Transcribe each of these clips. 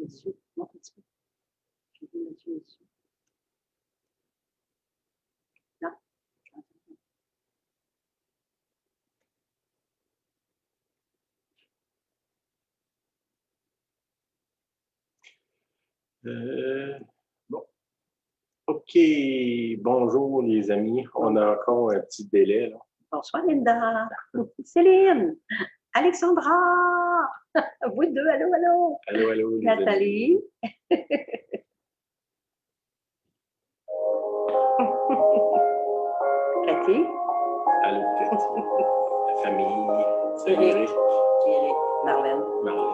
monsieur. Monte un petit peu. J'ai vu monsieur. Là. Bon. OK. Bonjour, les amis. On a encore un petit délai, là. Bonsoir, Linda. Céline. Alexandra. Vous deux, allô, allô. Allô, allô, les Nathalie. Cathy. Allô, Cathy. La famille. Salut, Eric. Eric. Marlène. Marlène.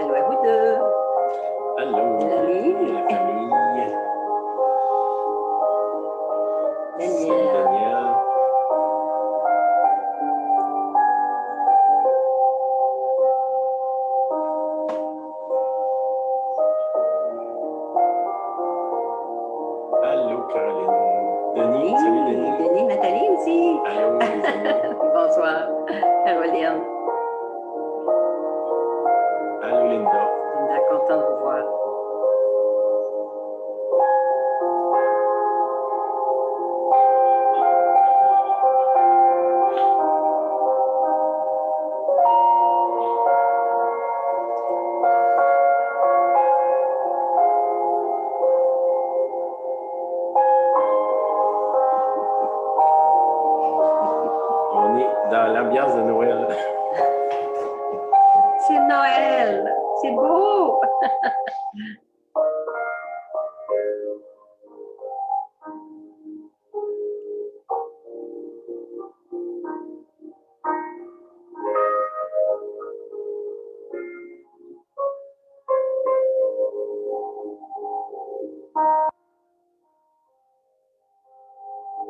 Allô à vous deux. Allô. Mélanie. La famille. Daniel. Daniel. Allô, Caroline. Denis. Salut, Denis. Denis, Nathalie aussi. Allô, les amis. Bonsoir. Caroline. Allô, Linda. Linda, content de vous voir. On est dans l'ambiance de Noël. C'est Noël. C'est beau.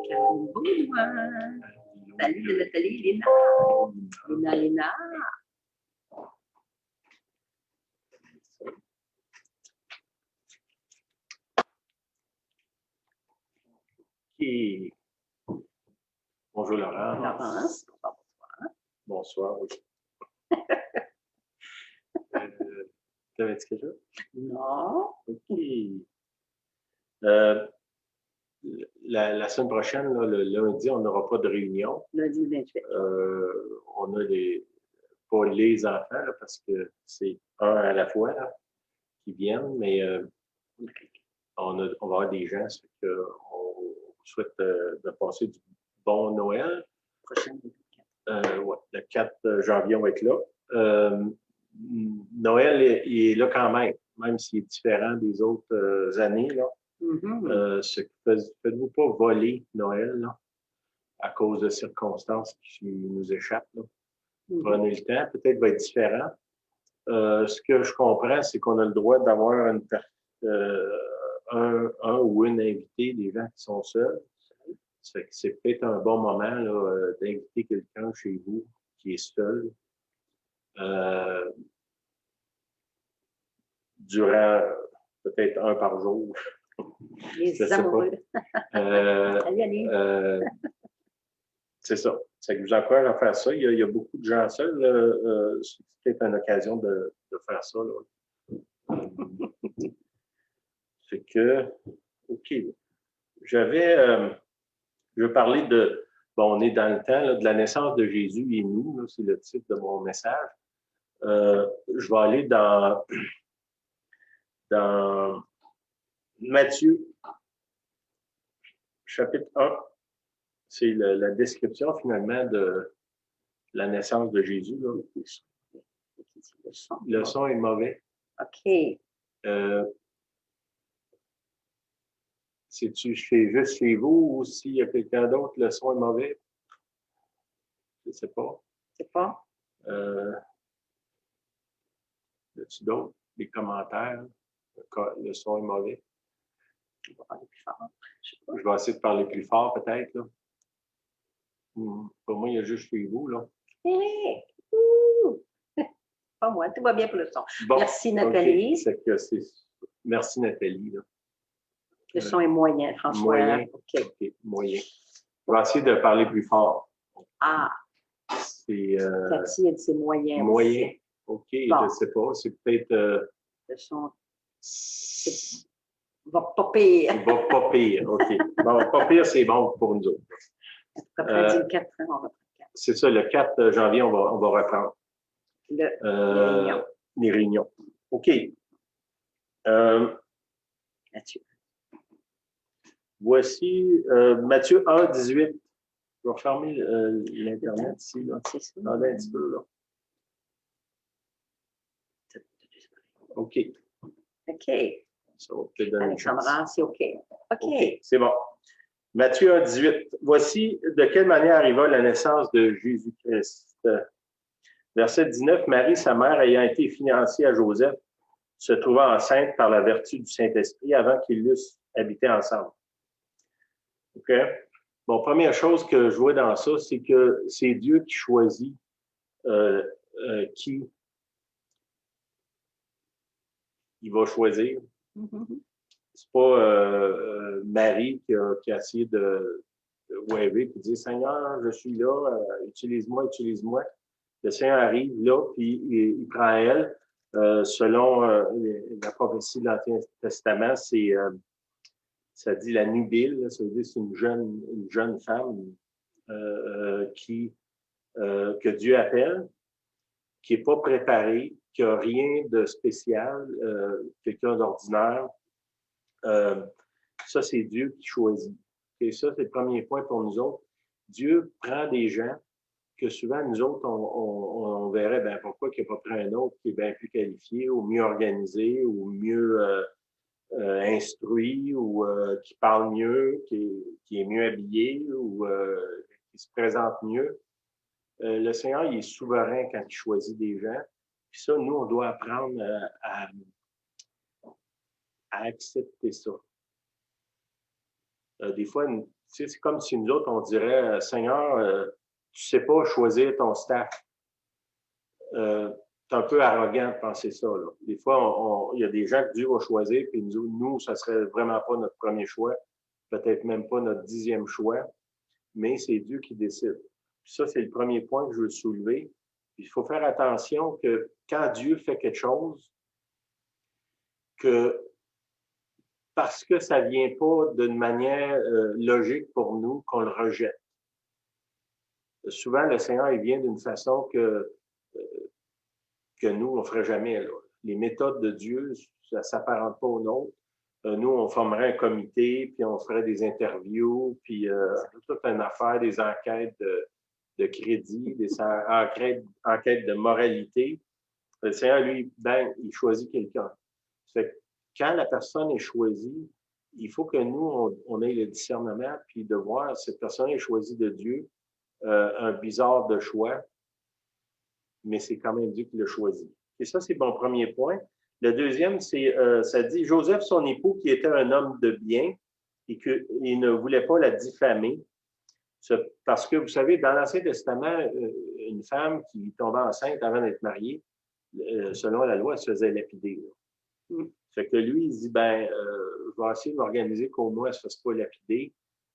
Caroline Baudouin. Salut de Nathalie, Léna. Léna. OK. Bonjour, Laurence. Laurence. Bonsoir, oui. T'avais-tu quelque chose? Non. OK. La semaine prochaine, là, le lundi, on n'aura pas de réunion. Lundi 28. On a pas les enfants, là, parce que c'est un à la fois là, qui viennent, mais on va avoir des gens, ça fait qu'on vous souhaite de passer du bon Noël. Prochaine. Ouais, le 4 janvier, on va être là. Noël, il est là quand même s'il est différent des autres années. Là. Faites-vous pas voler Noël là, à cause de circonstances qui nous échappent. Là. Prenez le temps, peut-être va être différent. Ce que je comprends, c'est qu'on a le droit d'avoir un ou une invitée, des gens qui sont seuls. Ça fait que c'est peut-être un bon moment là, d'inviter quelqu'un chez vous qui est seul. Durant peut-être un par jour. Les amoureux. C'est ça. Ça vous encourage à faire ça. Il y a beaucoup de gens seuls. C'est peut-être une occasion de faire ça. Là. C'est que, OK. Je veux parler de, bon, on est dans le temps là, de la naissance de Jésus et nous, là, c'est le titre de mon message. Je vais aller dans Matthieu, chapitre 1. C'est la description finalement de la naissance de Jésus. Là. Le son est mauvais. OK. C'est-tu juste chez vous ou s'il y a quelqu'un d'autre, le son est mauvais? Je ne sais pas. Je ne sais pas. Y a-t-il d'autres? Des commentaires? Le son est mauvais. Je vais parler plus fort. Je vais essayer de parler plus fort, peut-être. Là. Pour moi, il y a juste chez vous. Là. Pas moi, tout va bien pour le son. Bon, merci, Nathalie. Okay. Merci, Nathalie. Là. Le son est moyen, François. Moyen. OK. OK, moyen. Je vais essayer de parler plus fort. Ah, C'est Cathy, elle dit c'est moyen. moyen. Aussi. OK, Bon. je ne sais pas. C'est peut-être. Le son va pas pire. Va pas pire. OK. Bon, pas pire, c'est bon pour nous autres. Après dit le 4, on va prendre 4. C'est ça, le 4 janvier, on va reprendre. Les réunions. Les réunions. OK. Mathieu. Voici Matthieu 1, 18. Je vais fermer l'Internet ici. Là. C'est ça. Attendez un petit peu. Là. OK. OK. Ça va peut-être donner une chance. Alexandra, c'est OK. OK, c'est bon. Matthieu 1, 18. Voici de quelle manière arriva la naissance de Jésus-Christ. Verset 19. Marie, sa mère, ayant été fiancée à Joseph, se trouva enceinte par la vertu du Saint-Esprit avant qu'ils eussent habité ensemble. OK? Bon, première chose que je vois dans ça, c'est que c'est Dieu qui choisit qui il va choisir. C'est pas Marie qui a essayé de waiver et de dire Seigneur, je suis là, utilise-moi, utilise-moi. Le Seigneur arrive là, puis il prend elle. Selon la prophétie de l'Ancien Testament, ça dit la nubile, ça veut dire c'est une jeune femme que Dieu appelle, qui n'est pas préparée, qui n'a rien de spécial, quelqu'un d'ordinaire. Ça, c'est Dieu qui choisit. Et ça, c'est le premier point pour nous autres. Dieu prend des gens que souvent, nous autres, on verrait, ben, pourquoi il n'a pas pris un autre qui est bien plus qualifié ou mieux organisé ou mieux instruit ou qui parle mieux, qui est mieux habillé ou qui se présente mieux. Le Seigneur, il est souverain quand il choisit des gens. Puis ça, nous, on doit apprendre à accepter ça. Des fois, c'est comme si nous autres, on dirait, Seigneur, tu sais pas choisir ton staff. C'est un peu arrogant de penser ça. Là. Des fois, il y a des gens que Dieu va choisir, puis nous, ça serait vraiment pas notre premier choix, peut-être même pas notre 10e choix, mais c'est Dieu qui décide. Puis ça, c'est le premier point que je veux soulever. Puis il faut faire attention que quand Dieu fait quelque chose, que parce que ça ne vient pas d'une manière logique pour nous, qu'on le rejette. Souvent, le Seigneur, il vient d'une façon que nous, on ne ferait jamais. Là. Les méthodes de Dieu, ça ne s'apparente pas aux nôtres. Nous, on formerait un comité, puis on ferait des interviews, puis toute une affaire, des enquêtes de crédit, des enquêtes de moralité. Le Seigneur, lui, ben, il choisit quelqu'un. Quand la personne est choisie, il faut que nous, on ait le discernement, puis de voir cette personne est choisie de Dieu, un bizarre de choix, mais c'est quand même Dieu qui l'a choisi. Et ça, c'est mon premier point. Le deuxième, c'est, ça dit, Joseph, son époux, qui était un homme de bien et qu'il ne voulait pas la diffamer, parce que, vous savez, dans l'Ancien Testament, une femme qui tombait enceinte avant d'être mariée, selon la loi, elle se faisait lapider. Fait que lui, il dit, ben, je vais essayer de m'organiser qu'au moins elle ne se fasse pas lapider.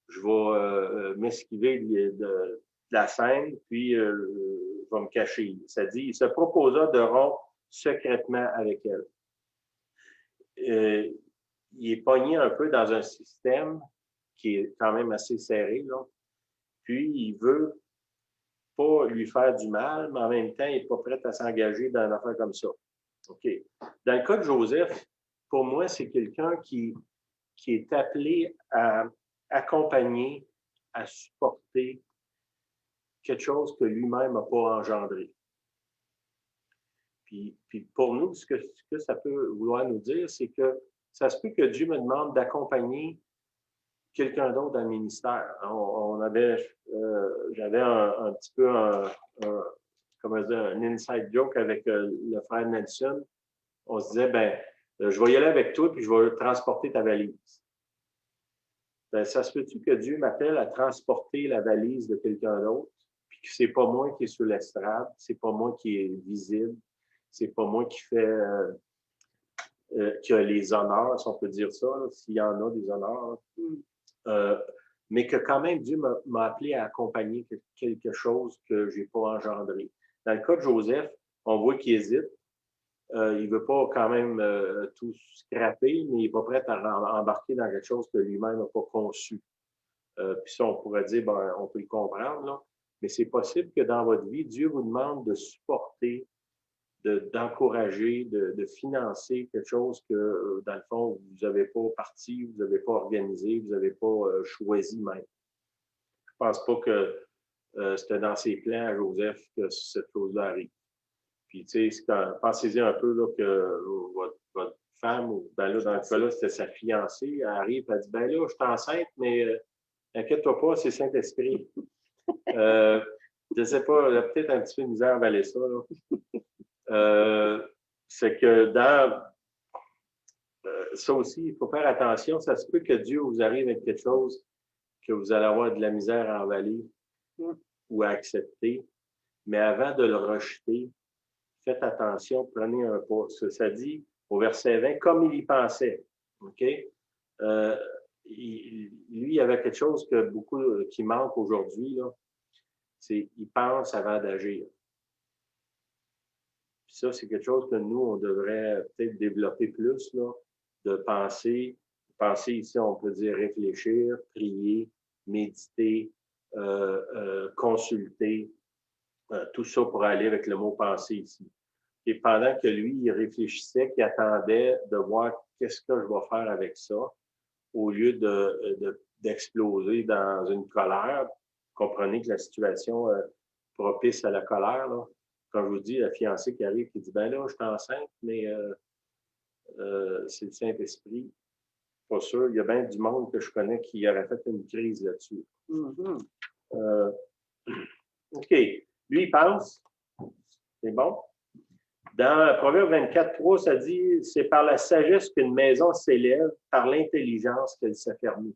Je vais m'esquiver de la scène, puis je vais me cacher. Ça dit, il se proposa de rompre secrètement avec elle. Il est pogné un peu dans un système qui est quand même assez serré, là. Puis, il veut pas lui faire du mal, mais en même temps, il n'est pas prêt à s'engager dans une affaire comme ça. OK. Dans le cas de Joseph, pour moi, c'est quelqu'un qui est appelé à accompagner, à supporter quelque chose que lui-même n'a pas engendré. Puis pour nous, ce que ça peut vouloir nous dire, c'est que ça se peut que Dieu me demande d'accompagner quelqu'un d'autre dans le ministère. J'avais un petit peu comment dire, un inside joke avec le frère Nelson. On se disait, ben, je vais y aller avec toi, puis je vais transporter ta valise. Ben, ça se peut-tu que Dieu m'appelle à transporter la valise de quelqu'un d'autre, puis que c'est pas moi qui est sur l'estrade, c'est pas moi qui est visible, c'est pas moi qui fait qui a les honneurs, si on peut dire ça, s'il y en a des honneurs. Mais que quand même Dieu m'a appelé à accompagner quelque chose que je n'ai pas engendré. Dans le cas de Joseph, on voit qu'il hésite. Il ne veut pas quand même tout scraper, mais il n'est pas prêt à embarquer dans quelque chose que lui-même n'a pas conçu. Puis ça, on pourrait dire, ben, on peut le comprendre, là. Mais c'est possible que dans votre vie, Dieu vous demande de supporter, d'encourager, de financer quelque chose que, dans le fond, vous n'avez pas parti, vous n'avez pas organisé, vous n'avez pas choisi même. Je ne pense pas que c'était dans ses plans à Joseph que cette chose-là arrive. Puis, tu sais, pensez-y un peu là, que votre femme, ou ben là, dans le cas-là, c'était sa fiancée, elle arrive, elle dit, ben là, je suis enceinte, mais inquiète-toi pas, c'est Saint-Esprit. Je ne sais pas, elle a peut-être un petit peu de misère à avaler ça, là. C'est que dans ça aussi, il faut faire attention. Ça se peut que Dieu vous arrive avec quelque chose que vous allez avoir de la misère à avaler ou à accepter. Mais avant de le rejeter, faites attention, prenez un pas. Ça dit au verset 20, comme il y pensait. OK? Lui, il avait quelque chose que beaucoup qui manque aujourd'hui, là. C'est il pense avant d'agir. Puis ça, c'est quelque chose que nous, on devrait peut-être développer plus, là, de penser. Penser ici, on peut dire réfléchir, prier, méditer, consulter, tout ça pour aller avec le mot penser ici. Et pendant que lui, il réfléchissait, qu'il attendait de voir qu'est-ce que je vais faire avec ça, au lieu d'exploser dans une colère. Comprenez que la situation propice à la colère, là. Quand je vous dis, la fiancée qui arrive, qui dit, ben là, je suis enceinte, mais c'est le Saint-Esprit. Pas sûr. Il y a bien du monde que je connais qui aurait fait une crise là-dessus. OK. Lui, il pense. C'est bon. Dans Proverbe 24, 3, ça dit, c'est par la sagesse qu'une maison s'élève, par l'intelligence qu'elle s'affermit.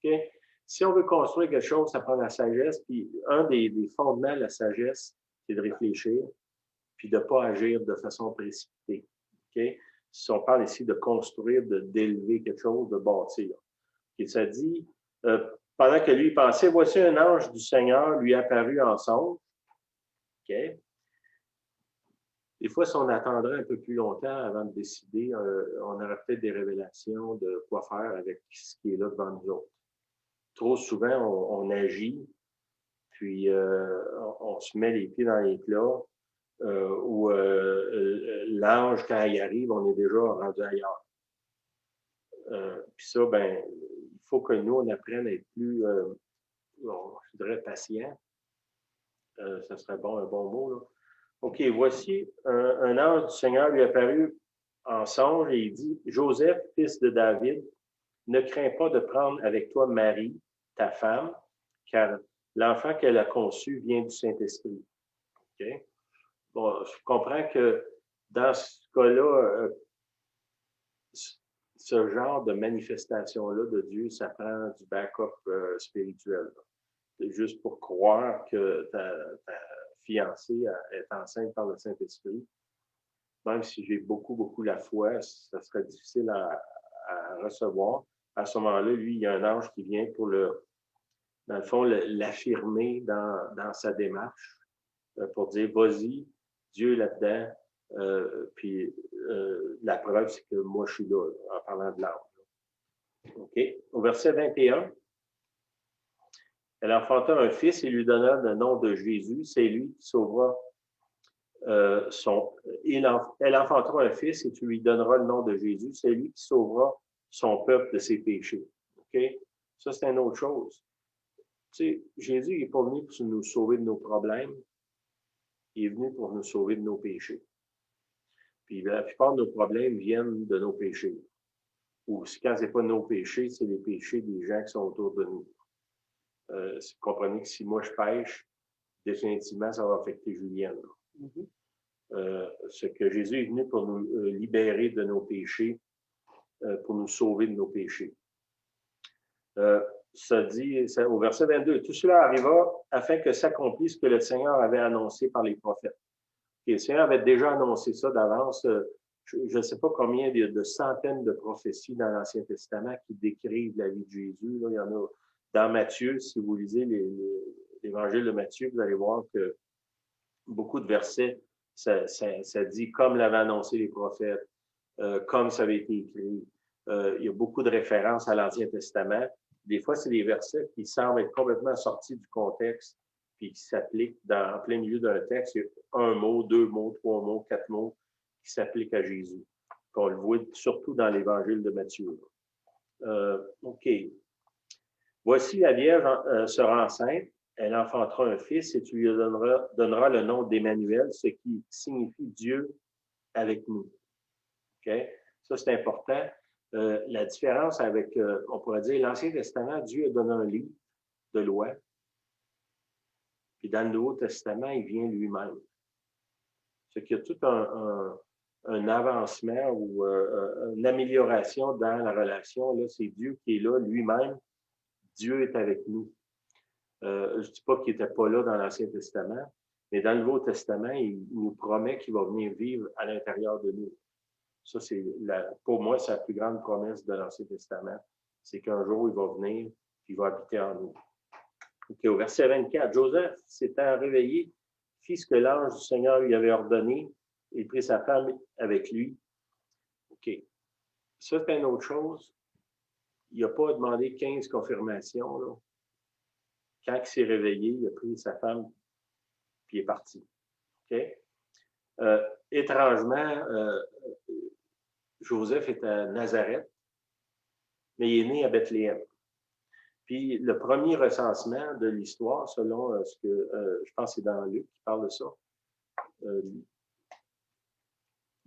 OK? Si on veut construire quelque chose, ça prend la sagesse. Puis un des fondements de la sagesse, c'est de réfléchir, puis de ne pas agir de façon précipitée. Okay? Si on parle ici de construire, d'élever quelque chose, de bâtir. Et ça dit, pendant que lui pensait, voici un ange du Seigneur lui apparut en songe. Okay? Des fois, si on attendrait un peu plus longtemps avant de décider, on aurait peut-être des révélations de quoi faire avec ce qui est là devant nous autres. Trop souvent, on agit, puis on se met les pieds dans les plats, où l'ange, quand il arrive, on est déjà rendu ailleurs. Puis ça, ben, il faut que nous, on apprenne à être plus, je dirais, patient. Ça serait bon, un bon mot, là. OK, voici un ange du Seigneur lui apparut en songe et il dit, Joseph, fils de David, ne crains pas de prendre avec toi Marie, ta femme, car l'enfant qu'elle a conçu vient du Saint-Esprit. OK? Bon, je comprends que dans ce cas-là, ce genre de manifestation-là de Dieu, ça prend du backup spirituel. C'est juste pour croire que ta fiancée est enceinte par le Saint-Esprit. Même si j'ai beaucoup la foi, ça serait difficile à recevoir. À ce moment-là, lui, il y a un ange qui vient pour dans le fond, l'affirmer dans sa démarche, pour dire, vas-y, Dieu là-dedans. Puis la preuve, c'est que moi, je suis là, en parlant de l'ange. OK? Au verset 21, elle enfanta un fils et lui donna le nom de Jésus. C'est lui qui sauvera elle enfantera un fils et tu lui donneras le nom de Jésus. C'est lui qui sauvera son peuple de ses péchés. OK? Ça, c'est une autre chose. Tu sais, Jésus n'est pas venu pour nous sauver de nos problèmes. Il est venu pour nous sauver de nos péchés. Puis la plupart de nos problèmes viennent de nos péchés. Ou quand ce n'est pas nos péchés, c'est les péchés des gens qui sont autour de nous. Vous comprenez que si moi je pêche, définitivement, ça va affecter Julienne. Ce que Jésus est venu pour nous libérer de nos péchés, pour nous sauver de nos péchés. Ça dit au verset 22, tout cela arriva afin que s'accomplisse ce que le Seigneur avait annoncé par les prophètes. Et le Seigneur avait déjà annoncé ça d'avance. je ne sais pas combien de centaines de prophéties dans l'Ancien Testament qui décrivent la vie de Jésus. Là, il y en a dans Matthieu, si vous lisez l'Évangile de Matthieu, vous allez voir que beaucoup de versets, ça dit comme l'avaient annoncé les prophètes, comme ça avait été écrit. Il y a beaucoup de références à l'Ancien Testament. Des fois, c'est des versets qui semblent être complètement sortis du contexte puis qui s'appliquent en plein milieu d'un texte. Il y a un mot, 2 mots, 3 mots, 4 mots qui s'appliquent à Jésus. On le voit surtout dans l'Évangile de Matthieu. OK. Voici la Vierge sera enceinte, elle enfantera un fils et tu lui donneras le nom d'Emmanuel, ce qui signifie Dieu avec nous. OK? Ça, c'est important. La différence avec, on pourrait dire, l'Ancien Testament, Dieu a donné un livre de loi. Puis dans le Nouveau Testament, il vient lui-même. C'est qu'il y a tout un avancement ou une amélioration dans la relation. Là, c'est Dieu qui est là lui-même. Dieu est avec nous. Je ne dis pas qu'il n'était pas là dans l'Ancien Testament, mais dans le Nouveau Testament, il nous promet qu'il va venir vivre à l'intérieur de nous. Ça, pour moi, c'est la plus grande promesse de l'Ancien Testament. C'est qu'un jour, il va venir et il va habiter en nous. Okay, au verset 24, Joseph s'étant réveillé, fit ce que l'ange du Seigneur lui avait ordonné et prit sa femme avec lui. OK. Ça, c'est une autre chose. Il n'a pas demandé 15 confirmations. Là. Quand il s'est réveillé, il a pris sa femme puis il est parti. OK? Étrangement, Joseph est à Nazareth, mais il est né à Bethléem. Puis le premier recensement de l'histoire, selon ce que je pense que c'est dans Luc qui parle de ça,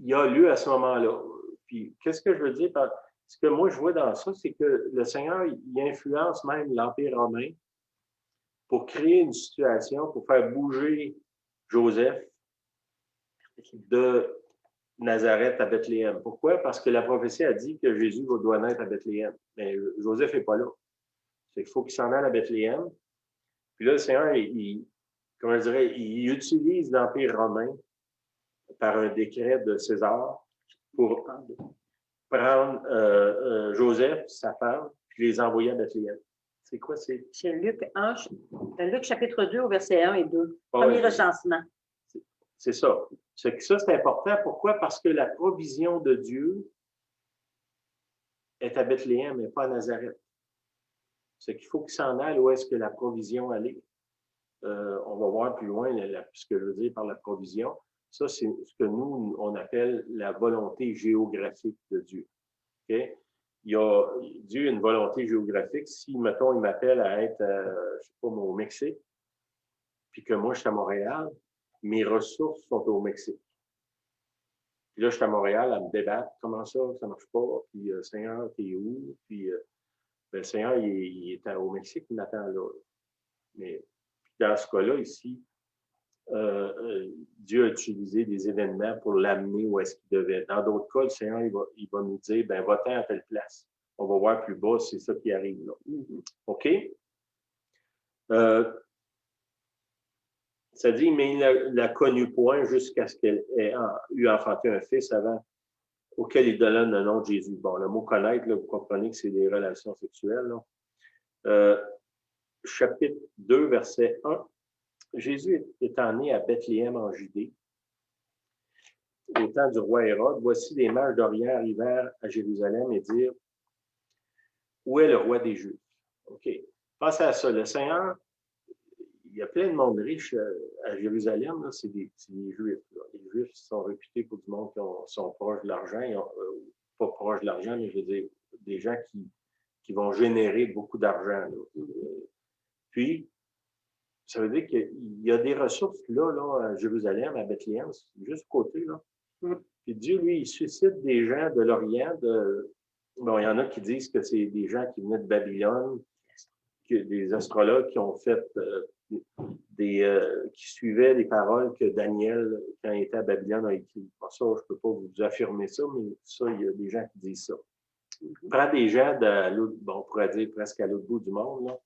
il a lieu à ce moment-là. Puis qu'est-ce que je veux dire par ce que moi je vois dans ça, c'est que le Seigneur, il influence même l'Empire romain pour créer une situation, pour faire bouger Joseph de Nazareth à Bethléem. Pourquoi? Parce que la prophétie a dit que Jésus doit naître à Bethléem. Mais Joseph n'est pas là. C'est qu'il faut qu'il s'en aille à Bethléem. Puis là, le Seigneur, comment je dirais, il utilise l'Empire romain par un décret de César pour prendre Joseph, sa femme, puis les envoyer à Bethléem. C'est quoi? C'est Luc 1, Luc chapitre 2 au verset 1 et 2. Premier recensement. C'est ça. Ça, c'est important. Pourquoi? Parce que la provision de Dieu est à Bethléem, mais pas à Nazareth. C'est qu'il faut qu'il s'en aille où est-ce que la provision allait. On va voir plus loin ce que je veux dire par la provision. Ça, c'est ce que nous, on appelle la volonté géographique de Dieu. Okay? Dieu a une volonté géographique. Si, mettons, il m'appelle à être, je sais pas, au Mexique, puis que moi, je suis à Montréal, mes ressources sont au Mexique. Puis là, je suis à Montréal à me débattre. Comment ça marche pas? Puis, Seigneur, t'es où? Puis, le Seigneur, il est au Mexique, il m'attend là. Mais dans ce cas-là, ici, Dieu a utilisé des événements pour l'amener où est-ce qu'il devait. Dans d'autres cas, le Seigneur, il va nous dire, ben, va-t'en à telle place. On va voir plus bas, c'est ça qui arrive là. OK? Ça dit, mais il l'a connu point jusqu'à ce qu'elle ait eu enfanté un fils avant, auquel il donne le nom de Jésus. Bon, le mot connaître, là, vous comprenez que c'est des relations sexuelles. Chapitre 2, verset 1. Jésus étant né à Bethléem en Judée, au temps du roi Hérode, voici des mages d'Orient arrivèrent à Jérusalem et dirent, où est le roi des Juifs? OK. Pensez à ça. Le Seigneur, il y a plein de monde riche à Jérusalem, c'est des Juifs. Là. Les Juifs sont réputés pour du monde qui sont proches de l'argent, pas proches de l'argent, mais je veux dire, des gens qui vont générer beaucoup d'argent. Puis, ça veut dire qu'il y a des ressources là, à Jérusalem, à Bethléem, c'est juste côté. Là. Puis Dieu, lui, il suscite des gens de l'Orient. Bon, il y en a qui disent que c'est des gens qui venaient de Babylone, des astrologues qui ont fait qui suivaient les paroles que Daniel, quand il était à Babylone, a écrit. Bon, ça, je ne peux pas vous affirmer ça, mais ça, il y a des gens qui disent ça. Il prend des gens on pourrait dire presque à l'autre bout du monde, là,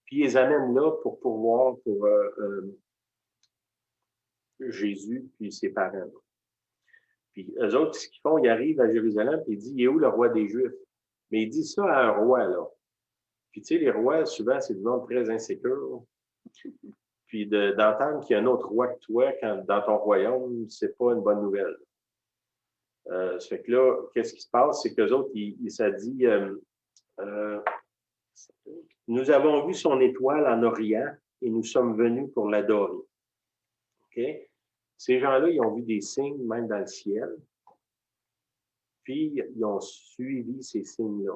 puis ils les amènent là pour pourvoir pour Jésus puis ses parents. Puis eux autres, ce qu'ils font, ils arrivent à Jérusalem, puis ils disent, il est où le roi des Juifs? Mais ils disent ça à un roi, là. Puis tu sais, les rois, souvent, c'est du monde très insécure. Puis d'entendre qu'il y a un autre roi que toi dans ton royaume, c'est pas une bonne nouvelle. Ça fait que là, qu'est-ce qui se passe? C'est qu'eux autres, ça dit nous avons vu son étoile en Orient et nous sommes venus pour l'adorer. OK? Ces gens-là, ils ont vu des signes même dans le ciel. Puis, ils ont suivi ces signes-là.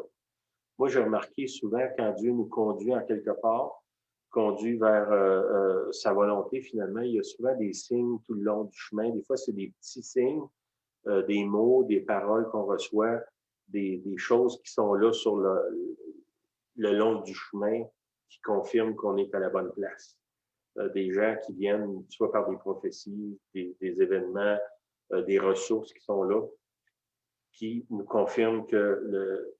Moi, j'ai remarqué souvent quand Dieu nous conduit en quelque part, conduit vers sa volonté, finalement, il y a souvent des signes tout le long du chemin. Des fois, c'est des petits signes, des mots, des paroles qu'on reçoit, des choses qui sont là sur le long du chemin qui confirment qu'on est à la bonne place. Des gens qui viennent, soit par des prophéties, des événements, des ressources qui sont là, qui nous confirment que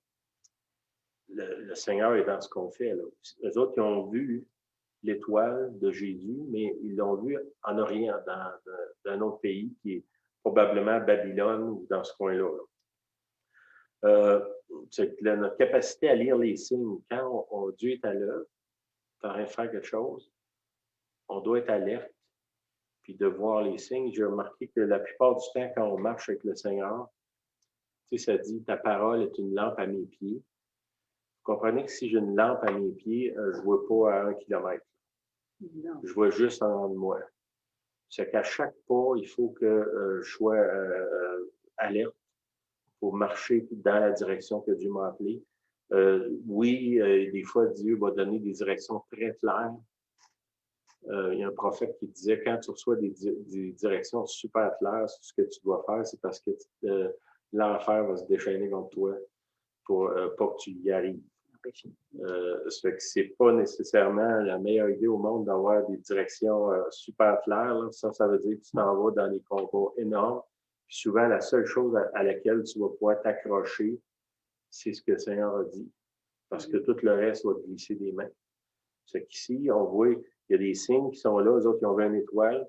le Seigneur est dans ce qu'on fait. Là. Eux autres, ils ont vu l'étoile de Jésus, mais ils l'ont vu en Orient, dans un autre pays qui est probablement Babylone ou dans ce coin-là. Notre capacité à lire les signes, quand Dieu est à l'œuvre, en train de faire quelque chose, on doit être alerte, puis de voir les signes. J'ai remarqué que la plupart du temps, quand on marche avec le Seigneur, tu sais, ça dit, ta parole est une lampe à mes pieds. Vous comprenez que si j'ai une lampe à mes pieds, je ne vois pas à 1 kilomètre. Non. Je vois juste en avant de moi. C'est qu'à chaque pas, il faut que je sois alerte pour marcher dans la direction que Dieu m'a appelée. Oui, des fois, Dieu va donner des directions très claires. Il y a un prophète qui disait, quand tu reçois des directions super claires sur ce que tu dois faire, c'est parce que l'enfer va se déchaîner contre toi pour pas que tu y arrives. Ça fait que c'est pas nécessairement la meilleure idée au monde d'avoir des directions super claires. Là. Ça veut dire que tu t'en vas dans des combats énormes. Puis souvent, la seule chose à laquelle tu vas pouvoir t'accrocher, c'est ce que le Seigneur a dit. Parce que tout le reste va te glisser des mains. C'est qu'ici, on voit, il y a des signes qui sont là. Eux autres, ils ont vu une étoile.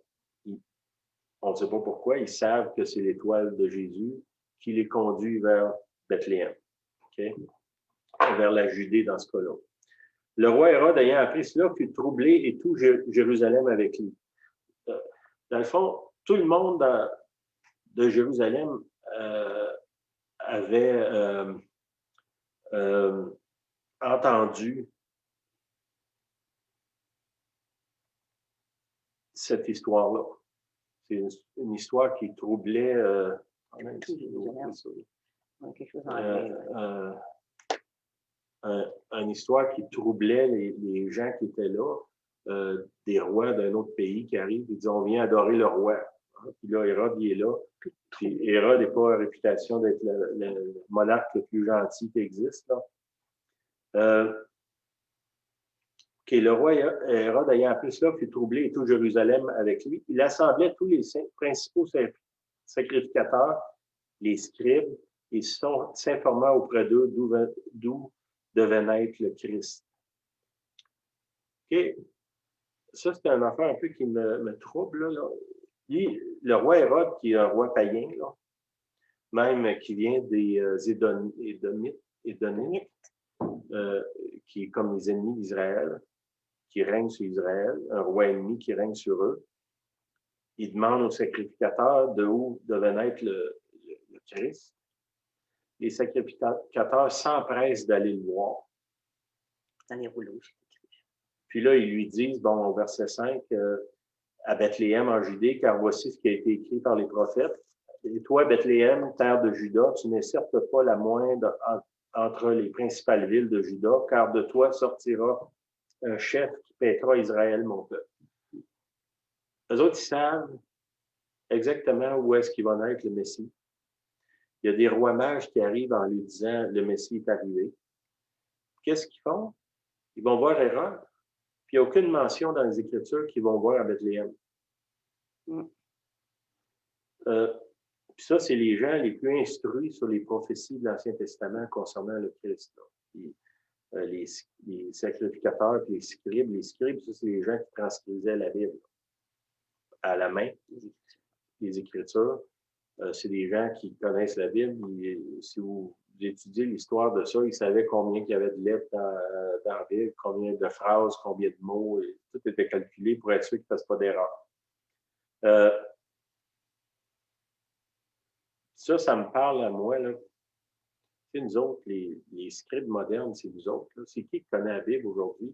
On ne sait pas pourquoi. Ils savent que c'est l'étoile de Jésus qui les conduit vers Bethléem. Okay? Vers la Judée dans ce cas-là. Le roi Hérode, ayant appris cela, fut troublé et tout Jérusalem avec lui. Dans le fond, tout le monde de Jérusalem avait entendu cette histoire-là. C'est une histoire qui troublait tout Jérusalem. Quelque chose une histoire qui troublait les gens qui étaient là, des rois d'un autre pays qui arrivent et disent on vient adorer le roi. Puis là, Hérode, il est là. Puis Hérode n'est pas à réputation d'être le monarque le plus gentil qui existe. Là. Le roi Hérode, ayant appris cela, fut troublé et tout Jérusalem avec lui. Il assemblait tous les principaux sacrificateurs, les scribes, et s'informa auprès d'eux d'où devait naître le Christ. OK. Ça, c'est une affaire un peu qui me trouble. Là. Le roi Hérode, qui est un roi païen, là, même qui vient des Édonites, qui est comme les ennemis d'Israël, qui règnent sur Israël, un roi ennemi qui règne sur eux. Il demande aux sacrificateurs de où devait naître le Christ. Les sacrificateurs s'empressent d'aller le voir. Dans les rouleaux. Puis là, ils lui disent, bon, au verset 5, à Bethléem en Judée, car voici ce qui a été écrit par les prophètes. Et toi, Bethléem, terre de Juda, tu n'es certes pas la moindre entre les principales villes de Juda, car de toi sortira un chef qui paîtra Israël, mon peuple. Eux autres, ils savent exactement où est-ce qu'il va naître le Messie. Il y a des rois mages qui arrivent en lui disant le Messie est arrivé. Qu'est-ce qu'ils font? Ils vont voir Hérode, puis il n'y a aucune mention dans les Écritures qu'ils vont voir à Bethléem. Puis ça, c'est les gens les plus instruits sur les prophéties de l'Ancien Testament concernant le Christ. Puis, les sacrificateurs et les scribes. Les scribes, ça, c'est les gens qui transcrisaient la Bible à la main, les Écritures. C'est des gens qui connaissent la Bible. Si vous étudiez l'histoire de ça, ils savaient combien il y avait de lettres dans la Bible, combien de phrases, combien de mots. Et tout était calculé pour être sûr qu'ils ne fassent pas d'erreur. Ça me parle à moi. Là. C'est nous autres, les scribes modernes, c'est nous autres. C'est qui connaît la Bible aujourd'hui?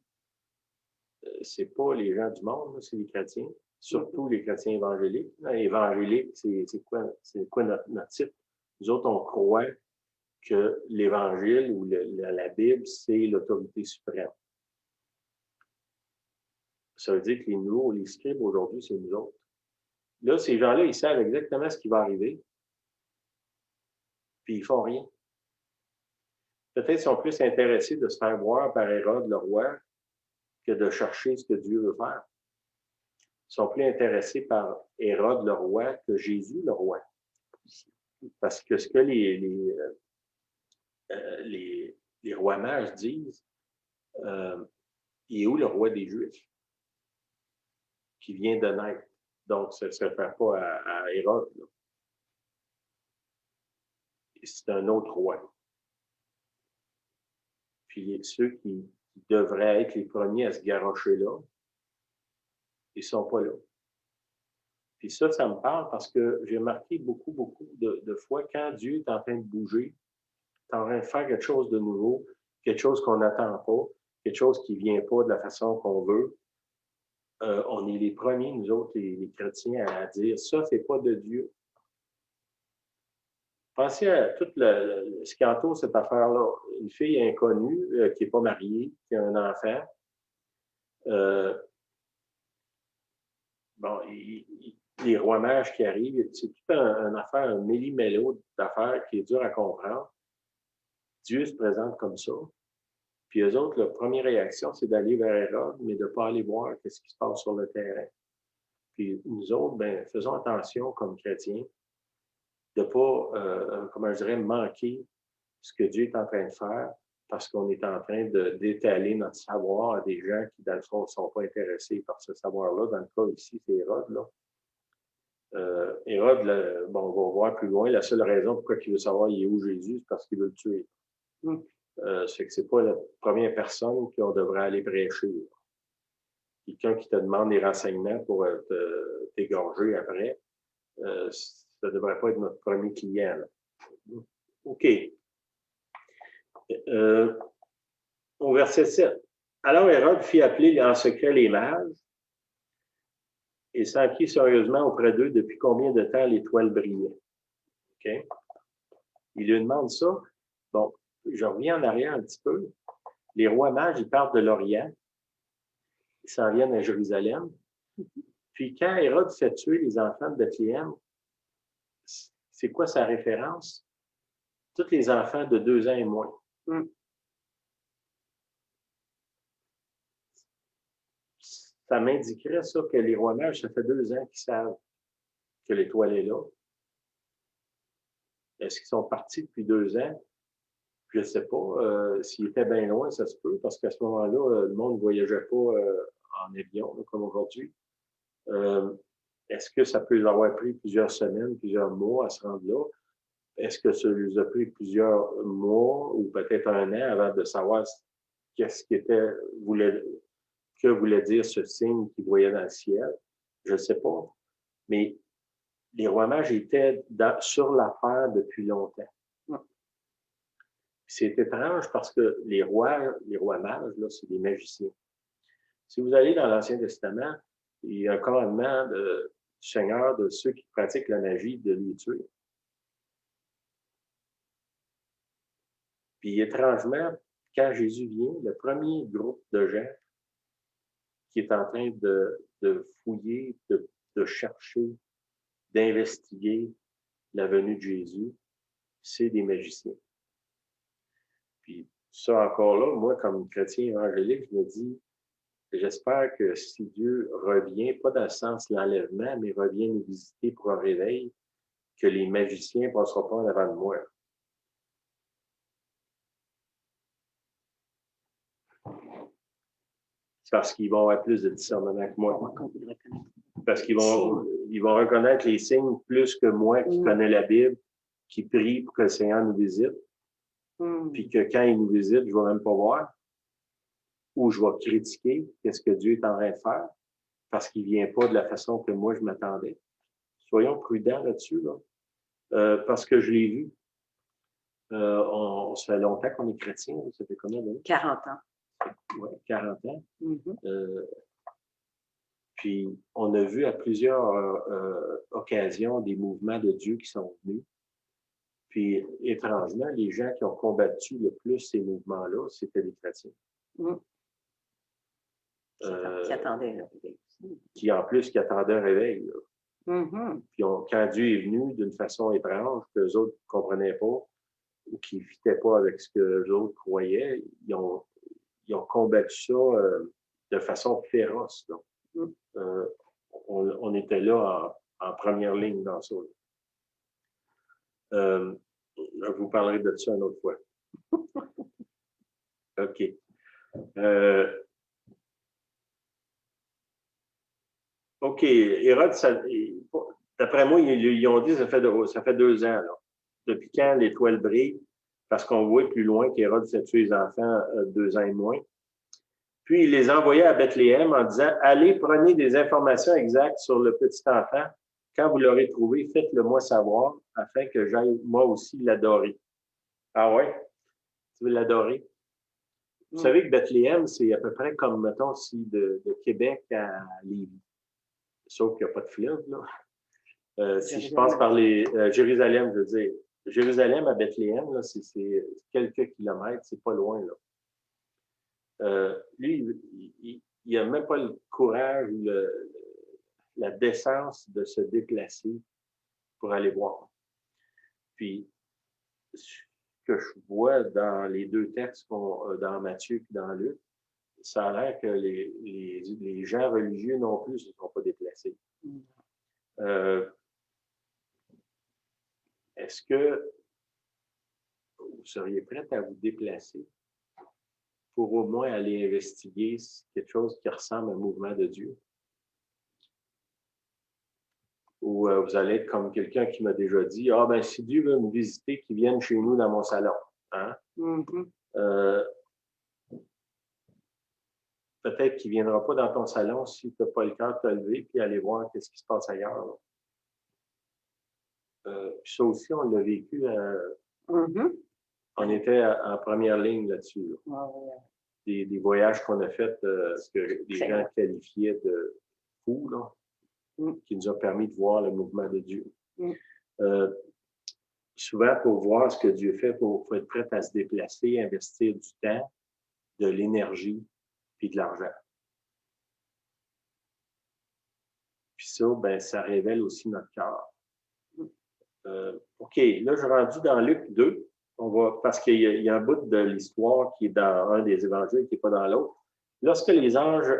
C'est pas les gens du monde, c'est les chrétiens. Surtout les chrétiens évangéliques. Évangélique, c'est quoi notre titre? Nous autres, on croit que l'Évangile ou la Bible, c'est l'autorité suprême. Ça veut dire que les scribes aujourd'hui, c'est nous autres. Là, ces gens-là, ils savent exactement ce qui va arriver, puis ils font rien. Peut-être qu'ils sont plus intéressés de se faire voir par Hérode le roi que de chercher ce que Dieu veut faire. Ils sont plus intéressés par Hérode le roi que Jésus le roi. Parce que ce que les rois mages disent, il est où le roi des Juifs? Qui vient de naître. Donc, ça ne se réfère pas à Hérode. C'est un autre roi. Puis ceux qui devraient être les premiers à se garrocher là, ils ne sont pas là. Puis ça me parle parce que j'ai remarqué beaucoup de fois, quand Dieu est en train de bouger, est en train de faire quelque chose de nouveau, quelque chose qu'on n'attend pas, quelque chose qui ne vient pas de la façon qu'on veut, on est les premiers, nous autres, les chrétiens, à dire « ça, c'est pas de Dieu ». Pensez à tout ce qui entoure cette affaire-là. Une fille inconnue qui n'est pas mariée, qui a un enfant. Les rois mages qui arrivent, c'est tout une affaire, un méli-mélo d'affaires qui est dur à comprendre. Dieu se présente comme ça. Puis eux autres, la première réaction, c'est d'aller vers Hérode, mais de ne pas aller voir ce qui se passe sur le terrain. Puis nous autres, faisons attention comme chrétiens de ne pas, comment je dirais, manquer ce que Dieu est en train de faire parce qu'on est en train d'étaler notre savoir à des gens qui, dans le fond, ne sont pas intéressés par ce savoir-là. Dans le cas ici, c'est Hérode. Là. Hérode, on va voir plus loin, la seule raison pourquoi il veut savoir il est où Jésus, c'est parce qu'il veut le tuer. C'est que ce n'est pas la première personne qu'on devrait aller prêcher. Quelqu'un qui te demande des renseignements pour t'égorger après, ça ne devrait pas être notre premier client. Là. OK. Au verset 7. Alors Hérode fit appeler en secret les mages et s'enquit sérieusement auprès d'eux depuis combien de temps l'étoile brillait. OK? Il lui demande ça. Bon, je reviens en arrière un petit peu. Les rois mages, ils partent de l'Orient. Ils s'en viennent à Jérusalem. Puis quand Hérode fait tuer les enfants de Bethléem, c'est quoi sa référence? Tous les enfants de 2 ans et moins. Ça m'indiquerait ça que les rois mages, ça fait 2 ans qu'ils savent que l'étoile est là. Est-ce qu'ils sont partis depuis 2 ans? Je ne sais pas. S'ils étaient bien loin, ça se peut, parce qu'à ce moment-là, le monde ne voyageait pas en avion, là, comme aujourd'hui. Est-ce que ça peut leur avoir pris plusieurs semaines, plusieurs mois à se rendre là? Est-ce que ça lui a pris plusieurs mois ou peut-être 1 an avant de savoir qu'est-ce que voulait dire ce signe qu'ils voyaient dans le ciel? Je ne sais pas. Mais les rois mages étaient sur l'affaire depuis longtemps. C'est étrange parce que les rois mages, là, c'est des magiciens. Si vous allez dans l'Ancien Testament, il y a un commandement du Seigneur de ceux qui pratiquent la magie de les tuer. Puis étrangement, quand Jésus vient, le premier groupe de gens qui est en train de fouiller, de chercher, d'investiguer la venue de Jésus, c'est des magiciens. Puis ça encore là, moi, comme chrétien évangélique, je me dis, j'espère que si Dieu revient, pas dans le sens de l'enlèvement, mais revient nous visiter pour un réveil, que les magiciens ne passeront pas en avant de moi. parce qu'ils vont avoir plus de discernement que moi. On va le reconnaître. Parce qu'ils vont reconnaître les signes plus que moi qui connais la Bible, qui prie pour que le Seigneur nous visite. Puis que quand il nous visite, je ne vais même pas voir. Ou je vais critiquer qu'est-ce que Dieu est en train de faire parce qu'il ne vient pas de la façon que moi je m'attendais. Soyons prudents là-dessus, là. Parce que je l'ai vu. Ça fait longtemps qu'on est chrétien. Ça fait combien d'années? 40 ans. Oui, 40 ans. Puis, on a vu à plusieurs occasions des mouvements de Dieu qui sont venus. Puis, étrangement, les gens qui ont combattu le plus ces mouvements-là, c'était les chrétiens. Qui attendaient le réveil. Qui, en plus, qui attendaient un réveil. Puis, quand Dieu est venu d'une façon étrange, que les autres ne comprenaient pas, ou qui ne fitaient pas avec ce que les autres croyaient, ils ont combattu ça de façon féroce. On était là en première ligne dans ça. Je vous parlerai de ça une autre fois. OK. OK. Hérode, d'après moi, ils ont dit ça fait 2 ans. Là. Depuis quand l'étoile brille? Parce qu'on voit plus loin qu'Hérode fait tuer les enfants 2 ans et moins. Puis, il les envoyait à Bethléem en disant « Allez, prenez des informations exactes sur le petit enfant. Quand vous l'aurez trouvé, faites-le moi savoir afin que j'aille moi aussi l'adorer. » Ah ouais? Tu veux l'adorer? Vous savez que Bethléem, c'est à peu près comme, mettons, si de Québec à Lévis. Sauf qu'il n'y a pas de fleuve, là. Si je passe par Jérusalem, je veux dire, Jérusalem à Bethléem, là, c'est quelques kilomètres, c'est pas loin, là. Lui, il n'a même pas le courage ou la décence de se déplacer pour aller voir. Puis, ce que je vois dans les 2 textes, dans Matthieu et dans Luc, ça a l'air que les gens religieux non plus ne se sont pas déplacés. Est-ce que vous seriez prête à vous déplacer pour au moins aller investiguer quelque chose qui ressemble à un mouvement de Dieu? Ou vous allez être comme quelqu'un qui m'a déjà dit « Ah, ben si Dieu veut me visiter, qu'il vienne chez nous dans mon salon. Hein? Peut-être qu'il ne viendra pas dans ton salon si tu n'as pas le cœur de te lever puis aller voir ce qui se passe ailleurs. Puis ça aussi, on l'a vécu. On était en première ligne là-dessus. Là. Des voyages qu'on a faits que les gens qualifiaient de fous, là, qui nous ont permis de voir le mouvement de Dieu. Souvent, pour voir ce que Dieu fait, il faut être prêt à se déplacer, investir du temps, de l'énergie puis de l'argent. Puis ça, ben, ça révèle aussi notre cœur. OK, là, je suis rendu dans Luc 2. Parce qu'il y a un bout de l'histoire qui est dans un des évangiles, qui n'est pas dans l'autre. Lorsque les anges,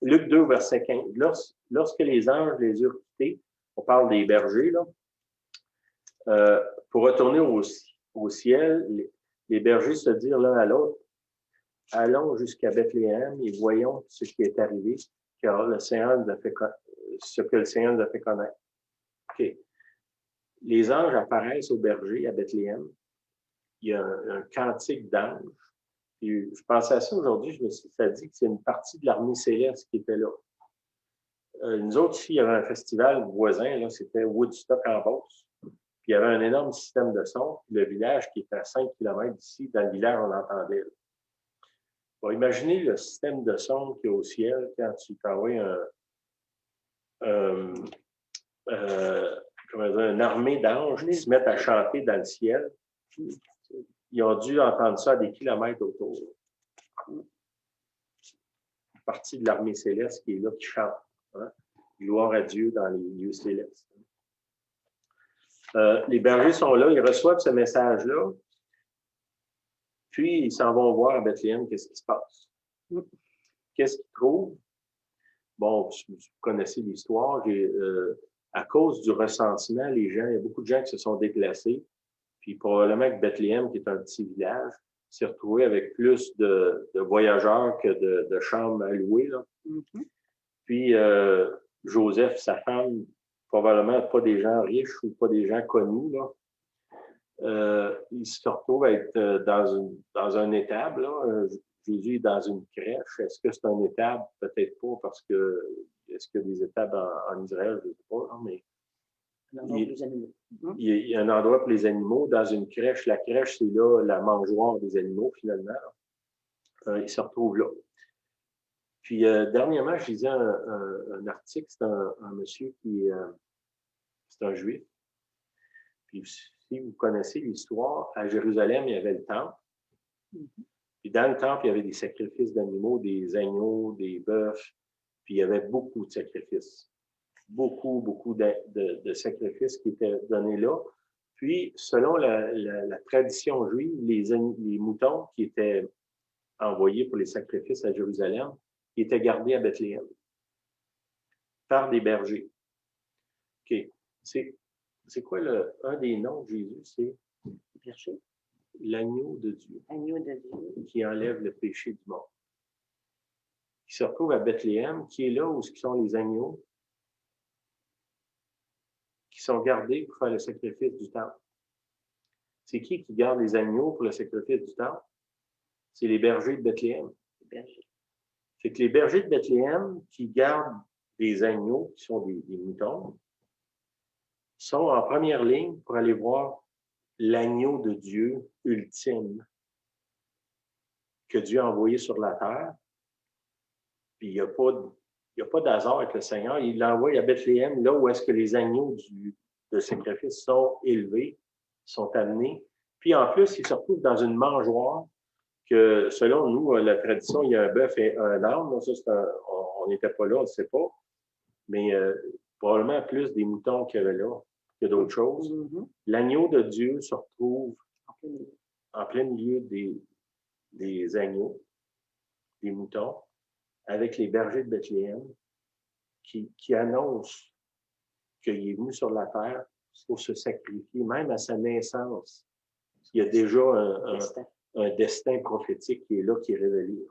Luc 2, verset 15, lorsque les anges les eurent quittés, on parle des bergers, là, pour retourner au ciel, les bergers se dirent l'un à l'autre, « Allons jusqu'à Bethléem et voyons ce qui est arrivé, car ce que le Seigneur nous a fait connaître. » OK. Les anges apparaissent aux bergers à Bethléem. Il y a un cantique d'anges. Je pensais à ça aujourd'hui, ça dit que c'est une partie de l'armée céleste qui était là. Nous autres, ici, il y avait un festival voisin, là, c'était Woodstock en Beauce. Puis il y avait un énorme système de son. Le village qui était à 5 km d'ici, dans le village, on entendait. Bon, imaginez le système de son qu'il y a au ciel quand tu t'envoies une armée d'anges qui se mettent à chanter dans le ciel. Ils ont dû entendre ça à des kilomètres autour. Une partie de l'armée céleste qui est là, qui chante. Hein? Gloire à Dieu dans les lieux célestes. Les bergers sont là, ils reçoivent ce message-là, puis ils s'en vont voir à Bethléem qu'est-ce qui se passe. Qu'est-ce qu'ils trouvent? Bon, vous connaissez l'histoire. À cause du recensement, il y a beaucoup de gens qui se sont déplacés. Puis probablement que Bethléem, qui est un petit village, s'est retrouvé avec plus de voyageurs que de chambres à louer, là. Puis, Joseph, sa femme, probablement pas des gens riches ou pas des gens connus, là. Il se retrouve à être dans un étable, là. Jésus est dans une crèche. Est-ce que c'est un étable? Peut-être pas, parce que est-ce qu'il y a des étables en Israël? Je ne sais pas, hein, mais il y a un endroit pour les animaux. Dans une crèche, la crèche, c'est là la mangeoire des animaux, finalement. Il se retrouve là. Puis, dernièrement, je lisais un article, c'est un monsieur c'est un juif. Puis, si vous connaissez l'histoire, à Jérusalem, il y avait le temple. Puis, dans le temple, il y avait des sacrifices d'animaux, des agneaux, des bœufs. Puis, il y avait beaucoup de sacrifices. Beaucoup de sacrifices qui étaient donnés là. Puis, selon la tradition juive, les moutons qui étaient envoyés pour les sacrifices à Jérusalem, qui étaient gardés à Bethléem par des bergers. OK. C'est quoi un des noms de Jésus? C'est berger. L'agneau de Dieu. Agneau de Dieu. Qui enlève le péché du monde. Qui se retrouve à Bethléem, qui est là où sont les agneaux qui sont gardés pour faire le sacrifice du temple. C'est qui garde les agneaux pour le sacrifice du temple? C'est les bergers de Bethléem. C'est que les bergers de Bethléem qui gardent des agneaux, qui sont des moutons, sont en première ligne pour aller voir l'agneau de Dieu ultime que Dieu a envoyé sur la terre. Puis il n'y a pas d'hasard avec le Seigneur. Il l'envoie à Bethléem, là où est-ce que les agneaux de sacrifice sont élevés, sont amenés. Puis en plus, il se retrouve dans une mangeoire que, selon nous, la tradition, il y a un bœuf et un âne. Ça, on n'était pas là, on ne sait pas. Mais probablement plus des moutons qu'il y avait là que d'autres choses. L'agneau de Dieu se retrouve en plein milieu des agneaux, des moutons, avec les bergers de Bethléem qui annoncent qu'il est venu sur la terre pour se sacrifier, même à sa naissance. Il y a déjà un destin prophétique qui est là, qui est révélé.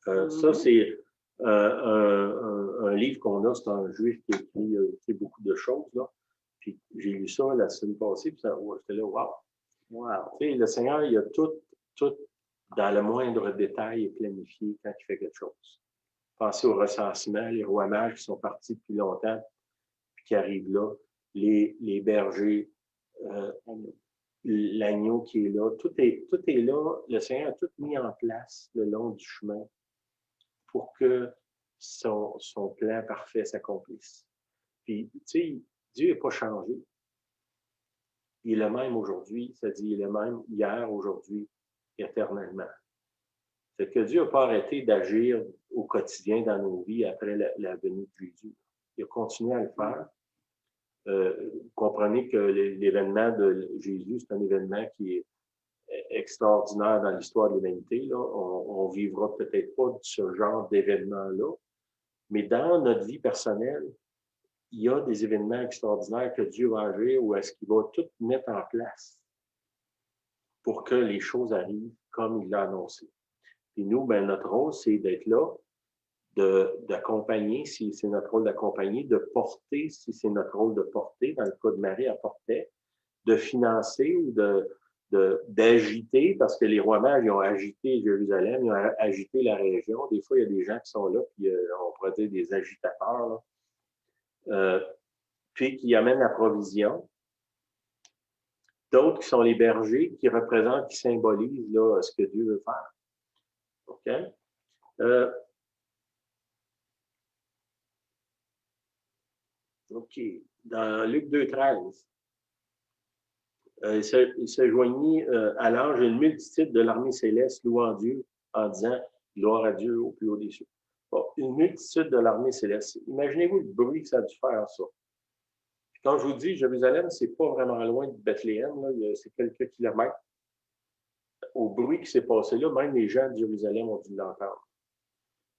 Ça, c'est un livre qu'on a, c'est un juif qui écrit beaucoup de choses, là. Puis j'ai lu ça la semaine passée, puis j'étais là, wow! Tu sais, le Seigneur, il a tout dans le moindre détail planifié quand il fait quelque chose. Pensez au recensement, les rois mages qui sont partis depuis longtemps, puis qui arrivent là, les bergers, l'agneau qui est là, tout est là. Le Seigneur a tout mis en place le long du chemin pour que son plan parfait s'accomplisse. Puis, tu sais, Dieu n'est pas changé. Il est le même aujourd'hui, c'est-à-dire il est le même hier, aujourd'hui, éternellement. C'est que Dieu n'a pas arrêté d'agir au quotidien dans nos vies après la venue de Jésus. Il a continué à le faire. Vous comprenez que l'événement de Jésus, c'est un événement qui est extraordinaire dans l'histoire de l'humanité. On ne vivra peut-être pas ce genre d'événement-là, mais dans notre vie personnelle, il y a des événements extraordinaires que Dieu va agir ou est-ce qu'il va tout mettre en place pour que les choses arrivent comme il l'a annoncé. Puis nous, ben, notre rôle, c'est d'être là, d'accompagner, si c'est notre rôle d'accompagner, de porter, si c'est notre rôle de porter, dans le cas de Marie, elle portait, de financer ou d'agiter, parce que les rois mages, ils ont agité Jérusalem, ils ont agité la région. Des fois, il y a des gens qui sont là, puis on pourrait dire des agitateurs, là. Puis qui amènent la provision. D'autres qui sont les bergers, qui représentent, qui symbolisent là, ce que Dieu veut faire. OK? OK. Dans Luc 2,13, il se joignit à l'ange une multitude de l'armée céleste louant Dieu en disant « Gloire à Dieu au plus haut des cieux ». Bon, une multitude de l'armée céleste. Imaginez-vous le bruit que ça a dû faire, ça. Quand je vous dis, Jérusalem, c'est pas vraiment loin de Bethléem, c'est quelques kilomètres. Au bruit qui s'est passé là, même les gens de Jérusalem ont dû l'entendre.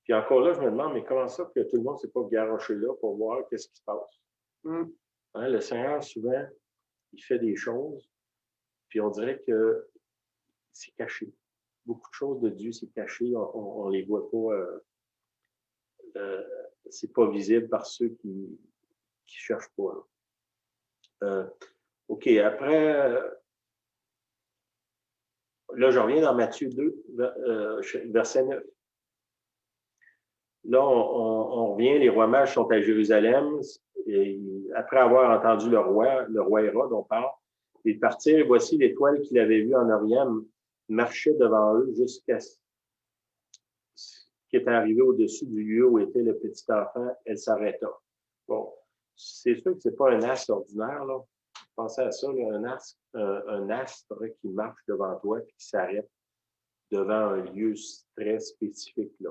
Puis encore là, je me demande, mais comment ça que tout le monde ne s'est pas garoché là pour voir qu'est-ce qui se passe? Hein, le Seigneur, souvent, il fait des choses, puis on dirait que c'est caché. Beaucoup de choses de Dieu, c'est caché. On les voit pas. C'est pas visible par ceux qui cherchent pas. OK, après, là, je reviens dans Matthieu 2, verset 9. Là, on revient, les rois mages sont à Jérusalem. Et après avoir entendu le roi Hérode, on parle, ils partirent, et voici l'étoile qu'il avait vue en Orient marchait devant eux jusqu'à ce qui était arrivé au-dessus du lieu où était le petit enfant. Elle s'arrêta. Bon, c'est sûr que c'est pas un astre ordinaire, là. Pensez à ça, là, un astre qui marche devant toi et qui s'arrête devant un lieu très spécifique, là.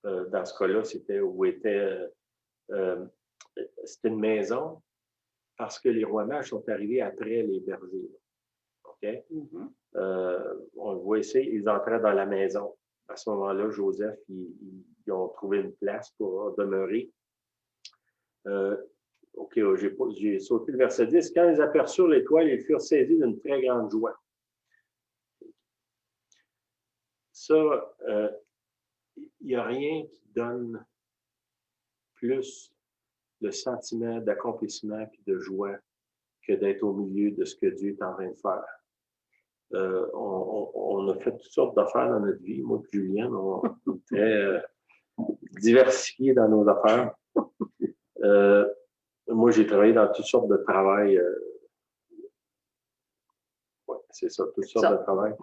Dans ce cas-là, c'était c'était une maison parce que les rois mages sont arrivés après les bergers. OK? Mhm. On le voit ici, ils entraient dans la maison. À ce moment-là, Joseph, ils ont trouvé une place pour demeurer. OK, j'ai sauté le verset 10. Quand ils aperçurent l'étoile, ils furent saisis d'une très grande joie. Ça, il n'y a rien qui donne plus le sentiment d'accomplissement et de joie que d'être au milieu de ce que Dieu est en train de faire. On a fait toutes sortes d'affaires dans notre vie. Moi et Julienne, on est très diversifiés dans nos affaires. Moi, j'ai travaillé dans toutes sortes de travail. Ouais, c'est ça, toutes sortes de travail.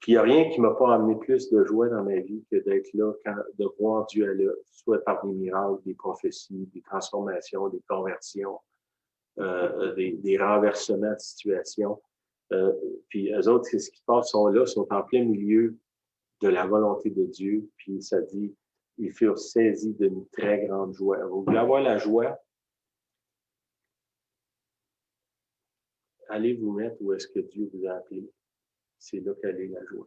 Puis il n'y a rien qui ne m'a pas amené plus de joie dans ma vie que d'être là, de voir Dieu à l'œuvre, soit par des miracles, des prophéties, des transformations, des conversions, des renversements de situation. Puis eux autres, c'est ce qui se passe, sont là, sont en plein milieu de la volonté de Dieu. Puis ça dit, ils furent saisis d'une très grande joie. Vous voulez avoir la joie? Allez vous mettre où est-ce que Dieu vous a appelé. C'est là qu'elle est la joie.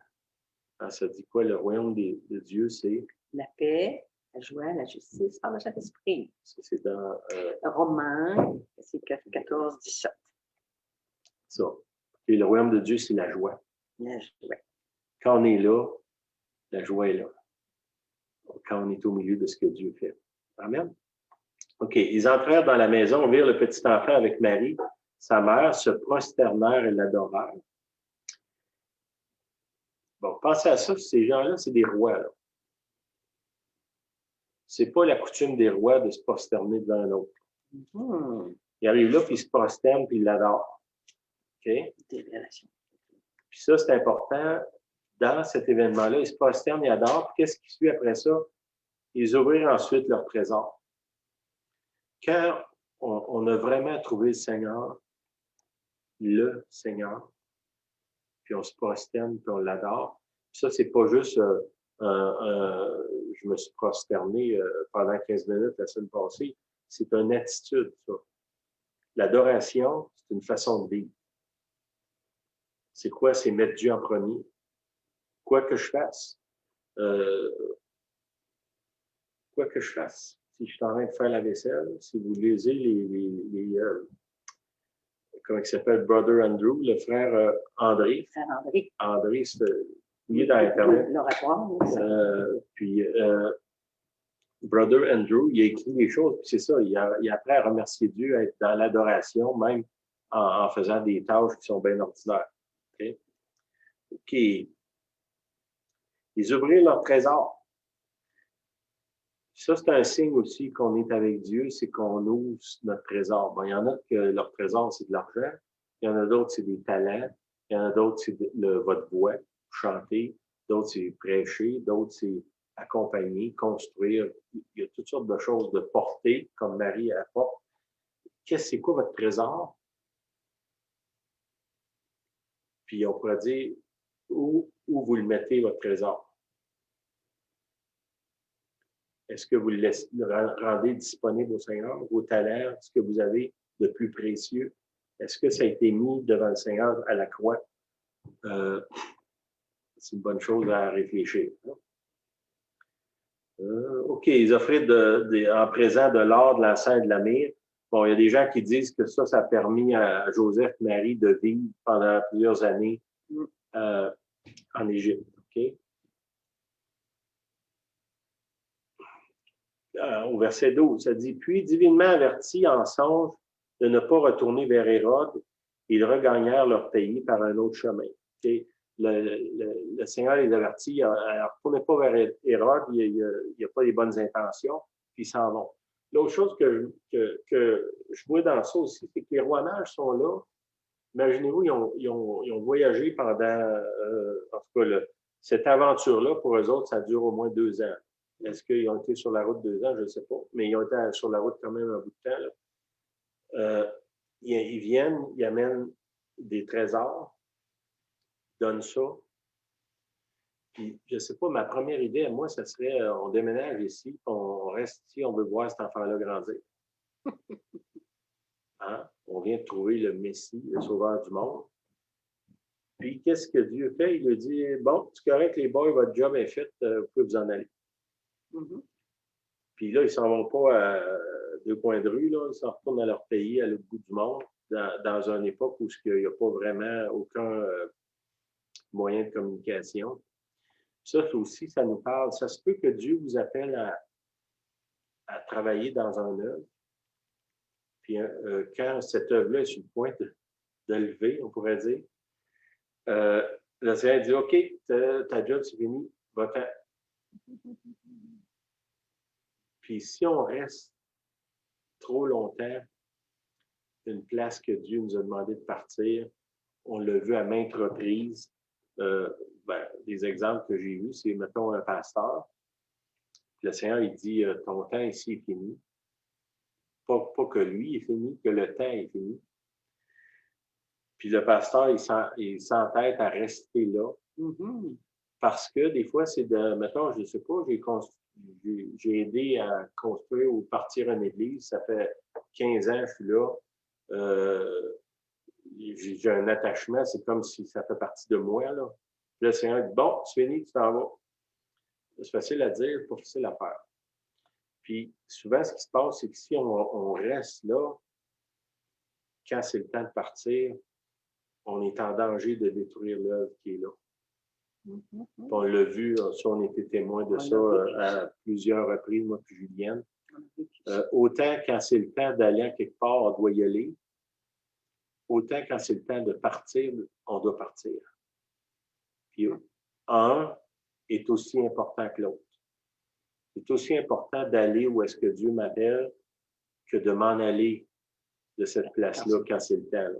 Alors, ça dit quoi? Le royaume de Dieu, c'est? La paix, la joie, la justice par le Saint-Esprit. C'est dans... Romains, c'est 14, 17. Ça. Et le royaume de Dieu, c'est la joie. La joie. Quand on est là, la joie est là. Quand on est au milieu de ce que Dieu fait. Amen. OK. Ils entrèrent dans la maison, virent le petit enfant avec Marie, sa mère, se prosternèrent et l'adorèrent. Bon, pensez à ça, ces gens-là, c'est des rois, là. C'est pas la coutume des rois de se prosterner devant un autre. Mm-hmm. Ils arrivent là, puis ils se prosternent, puis ils l'adorent. OK? Puis ça, c'est important. Dans cet événement-là, ils se prosternent, ils adorent. Puis qu'est-ce qui suit après ça? Ils ouvrirent ensuite leur trésor. Quand on a vraiment trouvé le Seigneur, puis on se prosterne, puis on l'adore. Puis ça, c'est pas juste je me suis prosterné pendant 15 minutes la semaine passée. C'est une attitude, ça. L'adoration, c'est une façon de vivre. C'est quoi? C'est mettre Dieu en premier. Quoi que je fasse, si je suis en train de faire la vaisselle, si vous lisez les comment il s'appelle, Brother Andrew, le frère André. Frère André. André, il est dans Internet. L'oratoire, puis Brother Andrew, il a écrit des choses, puis c'est ça, il apprend à remercier Dieu, à être dans l'adoration, même en faisant des tâches qui sont bien ordinaires. OK? OK. Ils ouvrirent leur trésor. Ça, c'est un signe aussi qu'on est avec Dieu, c'est qu'on ouvre notre trésor. Bon, il y en a que leur trésor, c'est de l'argent. Il y en a d'autres, c'est des talents. Il y en a d'autres, c'est votre voix, chanter. D'autres, c'est prêcher. D'autres, c'est accompagner, construire. Il y a toutes sortes de choses de porter, comme Marie apporte. C'est quoi votre trésor? Puis on pourrait dire, où vous le mettez, votre trésor? Est-ce que vous le rendez disponible au Seigneur, vos talents, ce que vous avez de plus précieux? Est-ce que ça a été mis devant le Seigneur à la croix? C'est une bonne chose à réfléchir. OK, ils offraient en présent de l'or, de l'encens et de la myrrhe. Bon, il y a des gens qui disent que ça a permis à Joseph Marie de vivre pendant plusieurs années en Égypte. Okay? Au verset 12, ça dit, « Puis, divinement avertis en songe de ne pas retourner vers Hérode, ils regagnèrent leur pays par un autre chemin. Okay? » Le Seigneur les avertit, ne retournez pas vers Hérode, il n'y a pas les bonnes intentions, puis ils s'en vont. L'autre chose que je vois dans ça aussi, c'est que les rois mages sont là. Imaginez-vous, ils ont voyagé pendant, en tout cas, cette aventure-là, pour eux autres, ça dure au moins 2 ans. Est-ce qu'ils ont été sur la route 2 ans? Je ne sais pas. Mais ils ont été sur la route quand même un bout de temps. Là. Ils viennent, ils amènent des trésors, donnent ça. Puis, je ne sais pas, ma première idée à moi, ça serait, on déménage ici, on reste ici, on veut voir cet enfant-là grandir. Hein? On vient de trouver le Messie, le Sauveur du monde. Puis, qu'est-ce que Dieu fait? Il lui dit, bon, c'est correct, les boys, votre job est fait, vous pouvez vous en aller. Puis là, ils ne s'en vont pas à 2 coins de rue, là. Ils s'en retournent à leur pays, à l'autre bout du monde, dans une époque où il n'y a pas vraiment aucun moyen de communication. Ça aussi, ça nous parle. Ça se peut que Dieu vous appelle à travailler dans un œuvre. Puis quand cette œuvre-là est sur le point de lever, on pourrait dire, le Seigneur dit, OK, ta job, c'est fini, va-t'en. Puis si on reste trop longtemps, une place que Dieu nous a demandé de partir, on l'a vu à maintes reprises. Des exemples que j'ai vus, c'est, mettons, un pasteur. Le Seigneur, il dit, ton temps ici est fini. Pas que lui est fini, que le temps est fini. Puis le pasteur, il s'entête à rester là. Parce que des fois, c'est mettons, je ne sais pas, j'ai aidé à construire ou partir une église. Ça fait 15 ans que je suis là. J'ai un attachement, c'est comme si ça fait partie de moi. Là. Puis le Seigneur dit, bon, c'est fini, tu t'en vas. C'est facile à dire, pas facile à faire. Puis souvent, ce qui se passe, c'est que si on reste là, quand c'est le temps de partir, on est en danger de détruire l'œuvre qui est là. On l'a vu, ça, on était témoin de ça à plusieurs reprises, moi puis Julienne. Autant quand c'est le temps d'aller à quelque part, on doit y aller. Autant quand c'est le temps de partir, on doit partir. Puis un est aussi important que l'autre. C'est aussi important d'aller où est-ce que Dieu m'appelle que de m'en aller de cette place-là quand c'est le temps. Là.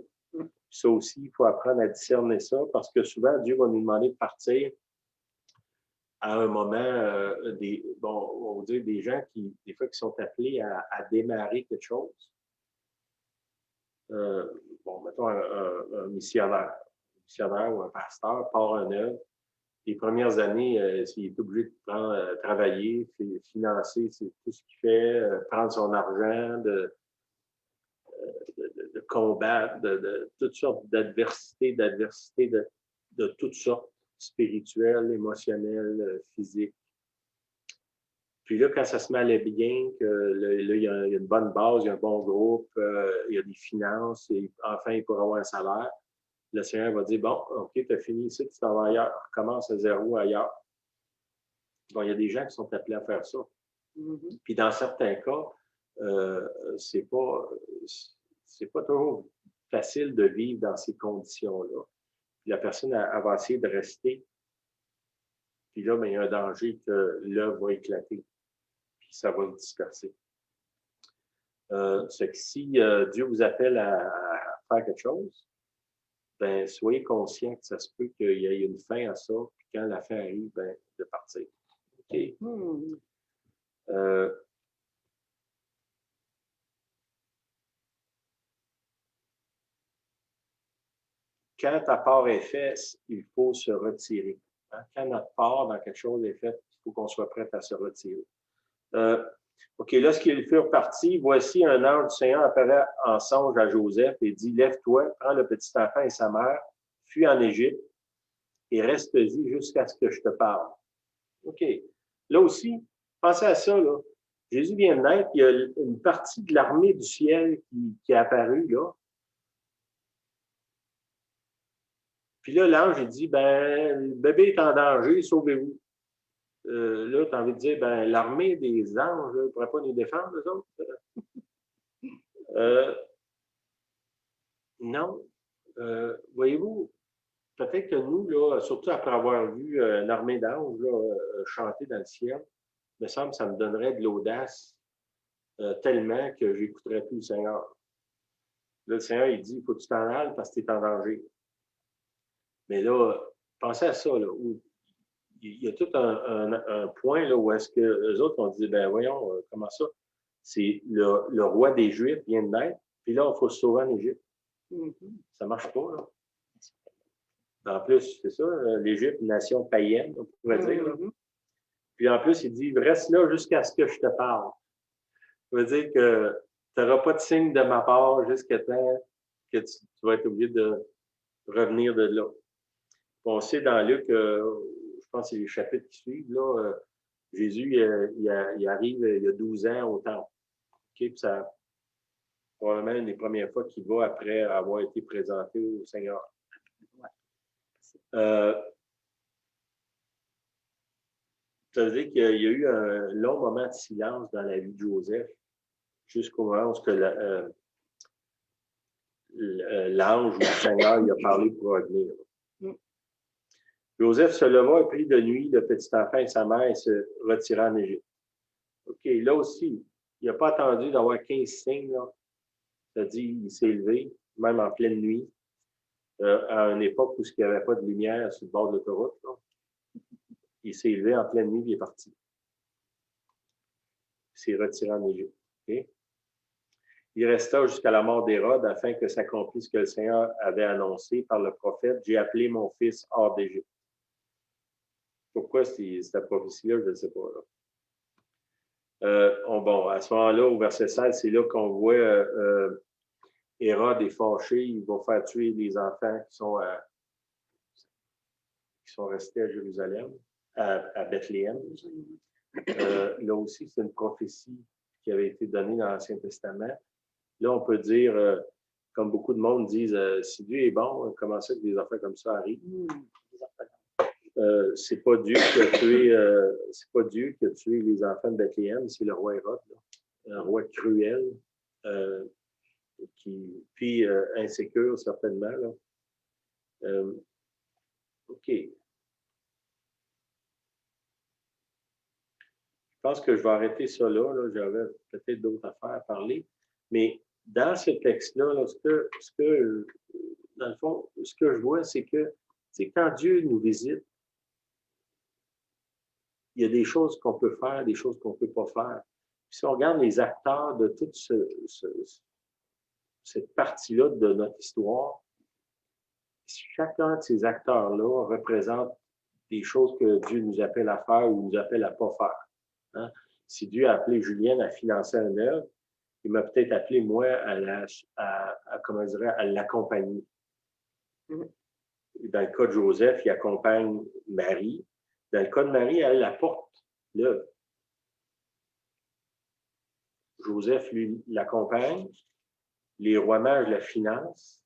Ça aussi, il faut apprendre à discerner ça parce que souvent, Dieu va nous demander de partir à un moment, on va dire des gens qui, des fois, qui sont appelés à démarrer quelque chose. Mettons un missionnaire ou un pasteur part en œuvre. Les premières années, il est obligé de travailler, financer tout ce qu'il fait, prendre son argent, de combattre, de toutes sortes d'adversités de toutes sortes, spirituelles, émotionnelles, physiques. Puis là, quand ça se met à aller bien, que là, il y a une bonne base, il y a un bon groupe, il y a des finances, et enfin, il pourra avoir un salaire, le Seigneur va dire, bon, OK, tu as fini ici, tu t'en vas ailleurs, recommence à zéro ailleurs. Bon, il y a des gens qui sont appelés à faire ça. Puis dans certains cas, c'est pas toujours facile de vivre dans ces conditions-là. Puis la personne elle va essayer de rester. Puis là, il y a un danger que l'œuvre va éclater. Puis ça va le disperser. C'est que si Dieu vous appelle à faire quelque chose, ben soyez conscient que ça se peut qu'il y ait une fin à ça. Puis quand la fin arrive, ben, de partir. OK? Quand ta part est faite, il faut se retirer. Hein? Quand notre part dans quelque chose est faite, il faut qu'on soit prêt à se retirer. OK, lorsqu'ils furent partis, voici un ange du Seigneur apparaît en songe à Joseph et dit, lève-toi, prends le petit enfant et sa mère, fuis en Égypte et reste-y jusqu'à ce que je te parle. OK. Là aussi, pensez à ça, là. Jésus vient de naître, il y a une partie de l'armée du ciel qui est apparue là. Puis là, l'ange, il dit, ben, le bébé est en danger, sauvez-vous. Là, tu as envie de dire, ben, l'armée des anges ne pourrait pas nous défendre, eux autres? Non. Voyez-vous, peut-être que nous, là, surtout après avoir vu une armée d'anges chanter dans le ciel, il me semble que ça me donnerait de l'audace tellement que j'écouterais plus le Seigneur. Là, le Seigneur, il dit, il faut que tu t'en ailles parce que tu es en danger. Mais là, pensez à ça, là, où il y a tout un point là, où est-ce que les autres ont dit, ben voyons, comment ça? C'est le roi des Juifs vient de naître, puis là, il faut se sauver en Égypte. Ça ne marche pas, là. En plus, c'est ça, l'Égypte, nation païenne, on pourrait dire. Là. Puis en plus, il dit, reste là jusqu'à ce que je te parle. Ça veut dire que tu n'auras pas de signe de ma part jusqu'à temps que tu vas être obligé de revenir de là. On sait dans Luc, je pense que c'est les chapitres qui suivent, là, Jésus, il arrive il y a 12 ans au temple. Okay? Puis ça, probablement une des premières fois qu'il va après avoir été présenté au Seigneur. Ça veut dire qu'il y a eu un long moment de silence dans la vie de Joseph, jusqu'au moment où l'ange ou le Seigneur il a parlé pour revenir. Joseph se leva et prit de nuit le petit enfant et sa mère et se retira en Égypte. OK, là aussi, il n'a pas attendu d'avoir 15 signes. C'est-à-dire, il s'est levé, même en pleine nuit, à une époque où il n'y avait pas de lumière sur le bord de l'autoroute. Il s'est levé en pleine nuit et il est parti. Il s'est retiré en Égypte. Okay? Il resta jusqu'à la mort d'Hérode afin que s'accomplisse ce que le Seigneur avait annoncé par le prophète. J'ai appelé mon fils hors d'Égypte. Pourquoi cette prophétie-là, je ne sais pas. Bon, à ce moment-là, au verset 16, c'est là qu'on voit Hérode est fâché, il va faire tuer les enfants qui sont restés à Jérusalem, à Bethléem. Là aussi, c'est une prophétie qui avait été donnée dans l'Ancien Testament. Là, on peut dire, comme beaucoup de monde disent, si Dieu est bon, comment ça que des affaires comme ça arrivent? C'est pas Dieu qui a tué, c'est pas Dieu qui a tué les enfants de Bethléem, c'est le roi Hérode, là. Un roi cruel, puis insécure certainement. Là. OK. Je pense que je vais arrêter ça là. J'avais peut-être d'autres affaires à parler. Mais dans ce texte-là, là, dans le fond, ce que je vois, c'est que quand Dieu nous visite, il y a des choses qu'on peut faire, des choses qu'on ne peut pas faire. Puis si on regarde les acteurs de toute cette partie-là de notre histoire, chacun de ces acteurs-là représente des choses que Dieu nous appelle à faire ou nous appelle à ne pas faire. Hein? Si Dieu a appelé Julienne à financer un œuvre, il m'a peut-être appelé, moi, à l'accompagner. Dans le cas de Joseph, il accompagne Marie. Dans le cas de Marie, elle apporte l'œuvre. Joseph, lui, l'accompagne. Les rois mages la financent.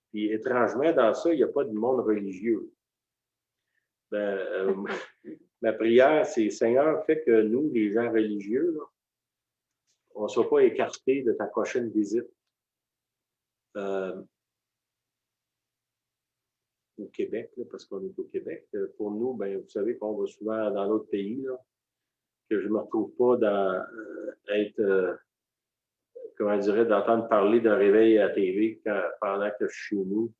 Puis, étrangement, dans ça, il n'y a pas de monde religieux. Ma prière, c'est, Seigneur, fais que nous, les gens religieux, là, on ne soit pas écartés de ta prochaine visite au Québec, là, parce qu'on est au Québec. Pour nous, ben, vous savez qu'on va souvent dans d'autres pays, là, que je ne me retrouve pas dans comment je dirais, d'entendre parler d'un réveil à la TV pendant que je suis chez nous,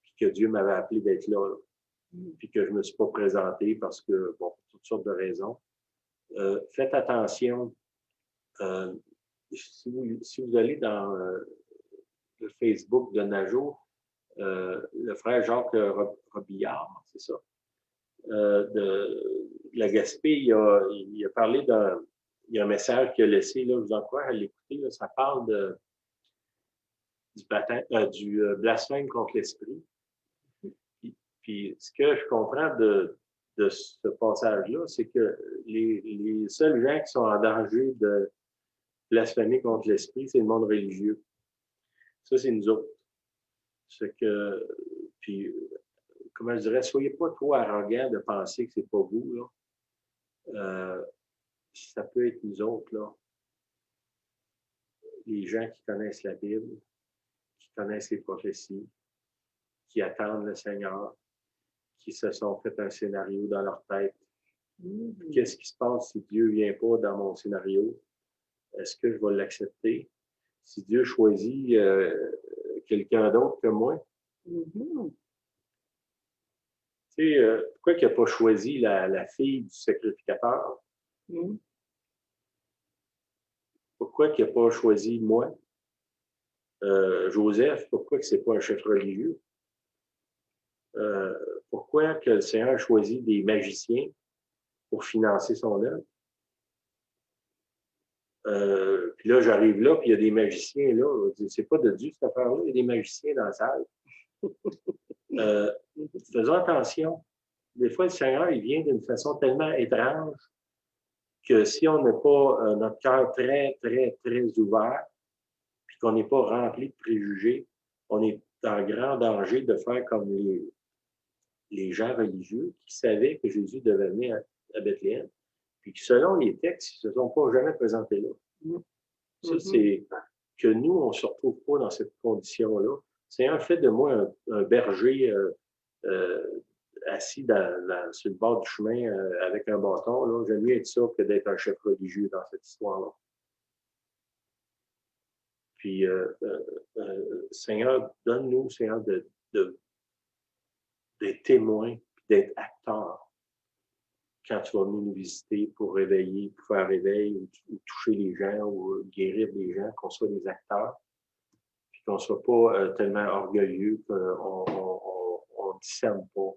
puis que Dieu m'avait appelé d'être là, puis que je ne me suis pas présenté parce que, bon, pour toutes sortes de raisons. Faites attention. Si vous allez dans le Facebook de Najo, le frère Jacques Robillard, c'est ça, de la Gaspé, il a parlé il y a un message qu'il a laissé, là, je vous encourage à l'écouter, là, ça parle du blasphème contre l'esprit. Puis ce que je comprends de de ce passage-là, c'est que les seuls gens qui sont en danger de blasphémer contre l'esprit, c'est le monde religieux. Ça, c'est nous autres. C'est que, puis, comment je dirais, soyez pas trop arrogants de penser que c'est pas vous, là. Ça peut être nous autres, là. Les gens qui connaissent la Bible, qui connaissent les prophéties, qui attendent le Seigneur, qui se sont fait un scénario dans leur tête. Qu'est-ce qui se passe si Dieu ne vient pas dans mon scénario? Est-ce que je vais l'accepter? Si Dieu choisit quelqu'un d'autre que moi? Tu sais, pourquoi il n'a pas choisi la fille du sacrificateur? Pourquoi il n'a pas choisi moi? Joseph, pourquoi ce n'est pas un chef religieux? Pourquoi que le Seigneur a choisi des magiciens pour financer son œuvre? Puis là, j'arrive là, puis il y a des magiciens là. C'est pas de Dieu cette affaire-là, il y a des magiciens dans la salle. Faisons attention. Des fois, le Seigneur, il vient d'une façon tellement étrange que si on n'a pas notre cœur très, très, très ouvert, puis qu'on n'est pas rempli de préjugés, on est en grand danger de faire comme les gens religieux qui savaient que Jésus devait venir à Bethléem, puis qui, selon les textes, ils ne se sont pas jamais présentés là. Ça, c'est que nous, on ne se retrouve pas dans cette condition-là. C'est un fait de moi un berger assis sur le bord du chemin avec un bâton. Là. J'aime mieux être ça que d'être un chef religieux dans cette histoire-là. Puis, Seigneur, donne-nous, Seigneur, d'être témoins, d'être acteurs quand tu vas venir nous visiter pour réveiller, pour faire réveil, ou toucher les gens, ou guérir les gens, qu'on soit des acteurs, puis qu'on ne soit pas tellement orgueilleux qu'on ne discerne pas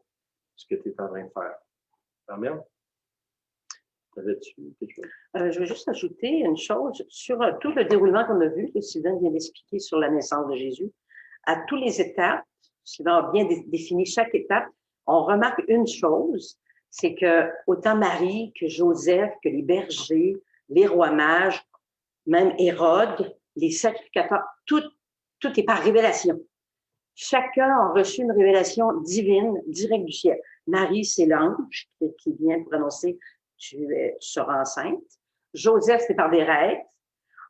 ce que tu es en train de faire. Amen. T'avais-tu quelque chose? Je veux juste ajouter une chose sur tout le déroulement qu'on a vu, que Sylvain vient d'expliquer sur la naissance de Jésus. À toutes les étapes, Sylvain a bien défini chaque étape, on remarque une chose, c'est que autant Marie que Joseph, que les bergers, les rois mages, même Hérode, les sacrificateurs, tout est par révélation. Chacun a reçu une révélation divine, directe du ciel. Marie, c'est l'ange qui vient pour annoncer tu seras enceinte. Joseph, c'est par des rêves.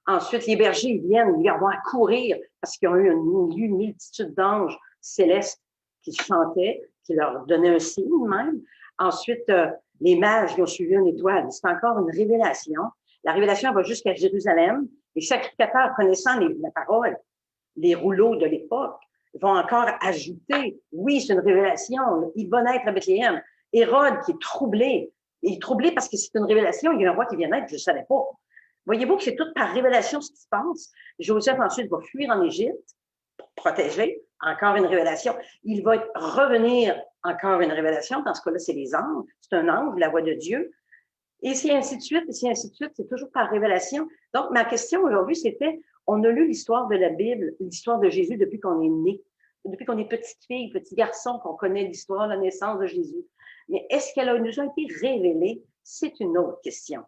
Ensuite, les bergers, ils viennent, ils vont courir parce qu'ils ont eu une multitude d'anges célestes qui chantaient, qui leur donnaient un signe même. Ensuite, les mages, ils ont suivi une étoile. C'est encore une révélation. La révélation va jusqu'à Jérusalem. Les sacrificateurs, connaissant la parole, les rouleaux de l'époque, vont encore ajouter, oui, c'est une révélation, il va naître à Bethléem. Hérode, qui est troublé, il est troublé parce que c'est une révélation, il y a un roi qui vient naître, je ne savais pas. Voyez-vous que c'est tout par révélation ce qui se passe. Joseph ensuite va fuir en Égypte pour protéger, encore une révélation. Il va revenir, encore une révélation. Dans ce cas-là, c'est les anges. C'est un ange, la voix de Dieu. Et si ainsi de suite, et si ainsi de suite, c'est toujours par révélation. Donc, ma question aujourd'hui, c'était, on a lu l'histoire de la Bible, l'histoire de Jésus depuis qu'on est né, depuis qu'on est petite fille, petit garçon, qu'on connaît l'histoire de la naissance de Jésus. Mais est-ce qu'elle nous a été révélée? C'est une autre question.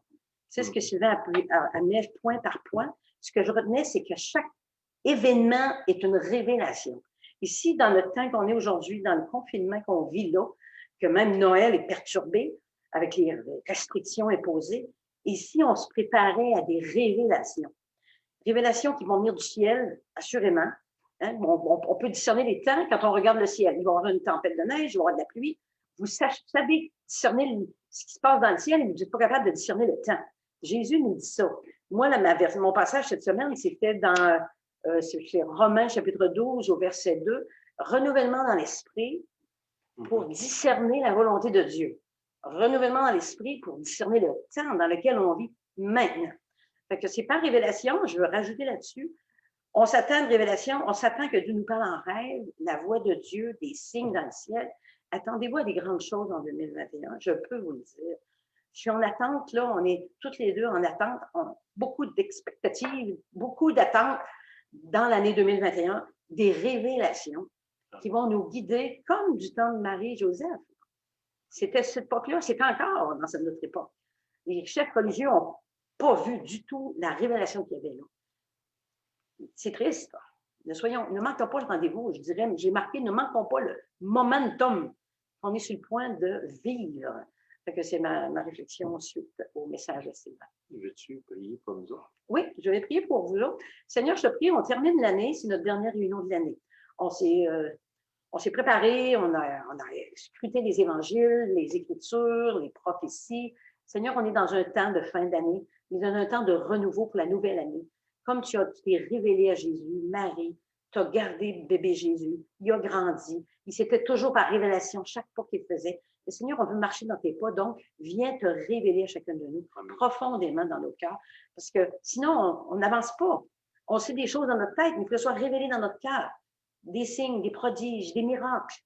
C'est ce que Sylvain a amené point par point. Ce que je retenais, c'est que chaque événement est une révélation. Ici, dans le temps qu'on est aujourd'hui, dans le confinement qu'on vit là, que même Noël est perturbé avec les restrictions imposées, ici, on se préparait à des révélations. Révélations qui vont venir du ciel, assurément. Hein? On peut discerner les temps quand on regarde le ciel. Il va y avoir une tempête de neige, il va y avoir de la pluie. Vous savez discerner ce qui se passe dans le ciel, mais vous n'êtes pas capable de discerner le temps. Jésus nous dit ça. Moi, mon passage cette semaine, c'était dans c'est Romains chapitre 12 au verset 2, renouvellement dans l'esprit pour discerner la volonté de Dieu. Renouvellement dans l'esprit pour discerner le temps dans lequel on vit maintenant. Fait que c'est pas révélation, je veux rajouter là-dessus. On s'attend à une révélation, on s'attend que Dieu nous parle en rêve, la voix de Dieu, des signes dans le ciel. Attendez-vous à des grandes choses en 2021, je peux vous le dire. Je suis en attente, là, on est toutes les deux en attente, beaucoup d'expectatives, beaucoup d'attentes dans l'année 2021, des révélations qui vont nous guider comme du temps de Marie et Joseph. C'était cette époque-là, c'était encore dans notre époque. Les chefs religieux n'ont pas vu du tout la révélation qu'il y avait là. C'est triste. Ne manquons pas le rendez-vous, je dirais, j'ai marqué, ne manquons pas le momentum qu'on est sur le point de vivre. Fait que c'est ma réflexion suite au message de Sylvain. Veux-tu prier pour nous autres? Oui, je vais prier pour vous autres. Seigneur, je te prie, on termine l'année, c'est notre dernière réunion de l'année. On s'est préparé, on a scruté les évangiles, les écritures, les prophéties. Seigneur, on est dans un temps de fin d'année, mais dans un temps de renouveau pour la nouvelle année. Comme tu t'es révélé à Jésus, Marie, tu as gardé bébé Jésus, il a grandi, il s'était toujours par révélation chaque pas qu'il faisait. Mais Seigneur, on veut marcher dans tes pas, donc viens te révéler à chacun de nous profondément dans nos cœurs, parce que sinon, on n'avance pas. On sait des choses dans notre tête, mais il faut que ce soit révélé dans notre cœur. Des signes, des prodiges, des miracles.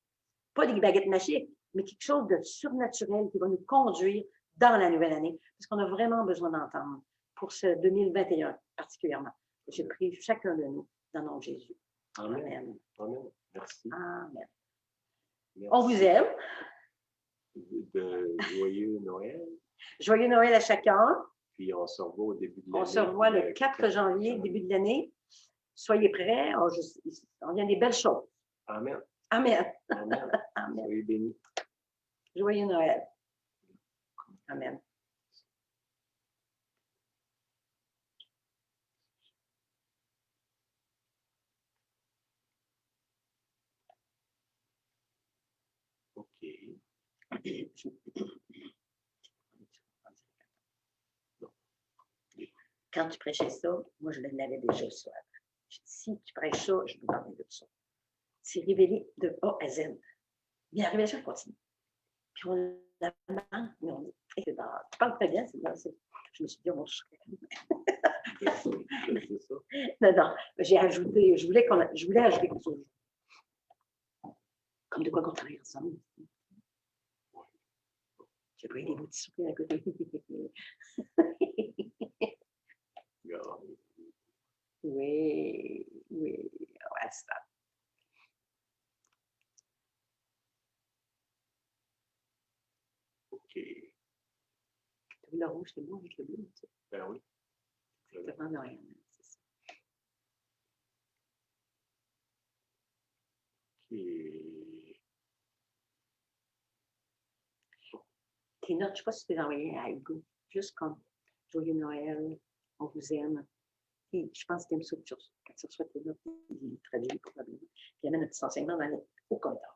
Pas des baguettes magiques, mais quelque chose de surnaturel qui va nous conduire dans la nouvelle année, parce qu'on a vraiment besoin d'entendre pour ce 2021 particulièrement. Je prie chacun de nous dans le nom de Jésus. Amen. Amen. Merci. Amen. Merci. On vous aime. De joyeux Noël. Joyeux Noël à chacun. Puis on se revoit au début de l'année. On se revoit le 4 janvier, début de l'année. Soyez prêts. On vient des belles choses. Amen. Amen. Amen. Amen. Soyez bénis. Joyeux Noël. Amen. OK. Quand tu prêchais ça, moi, je l'avais déjà soif. Si tu prêches ça, je peux parler de ça. C'est révélé de A à Z. Mais la révélation continue. Puis on la manque, mais on dit, tu parles très bien, je me suis dit, oh, je C'est ça. Non, j'ai ajouté, je voulais ajouter quelque chose. Comme de quoi qu'on travaille ensemble. J'ai pris des petits sourires à côté. Oui, ouais, c'est ça. OK. Tu as vu le rouge, c'est bon avec le bleu, tu sais. Ben oui. C'est vraiment rien, c'est ça. OK. Tes notes, je ne sais pas si tu les as envoyées à Hugo. Juste comme Joyeux Noël, on vous aime. Et je pense que tu aimes ça quand tu reçois tes notes, il traduit probablement. Puis il amène un petit enseignement au compteur.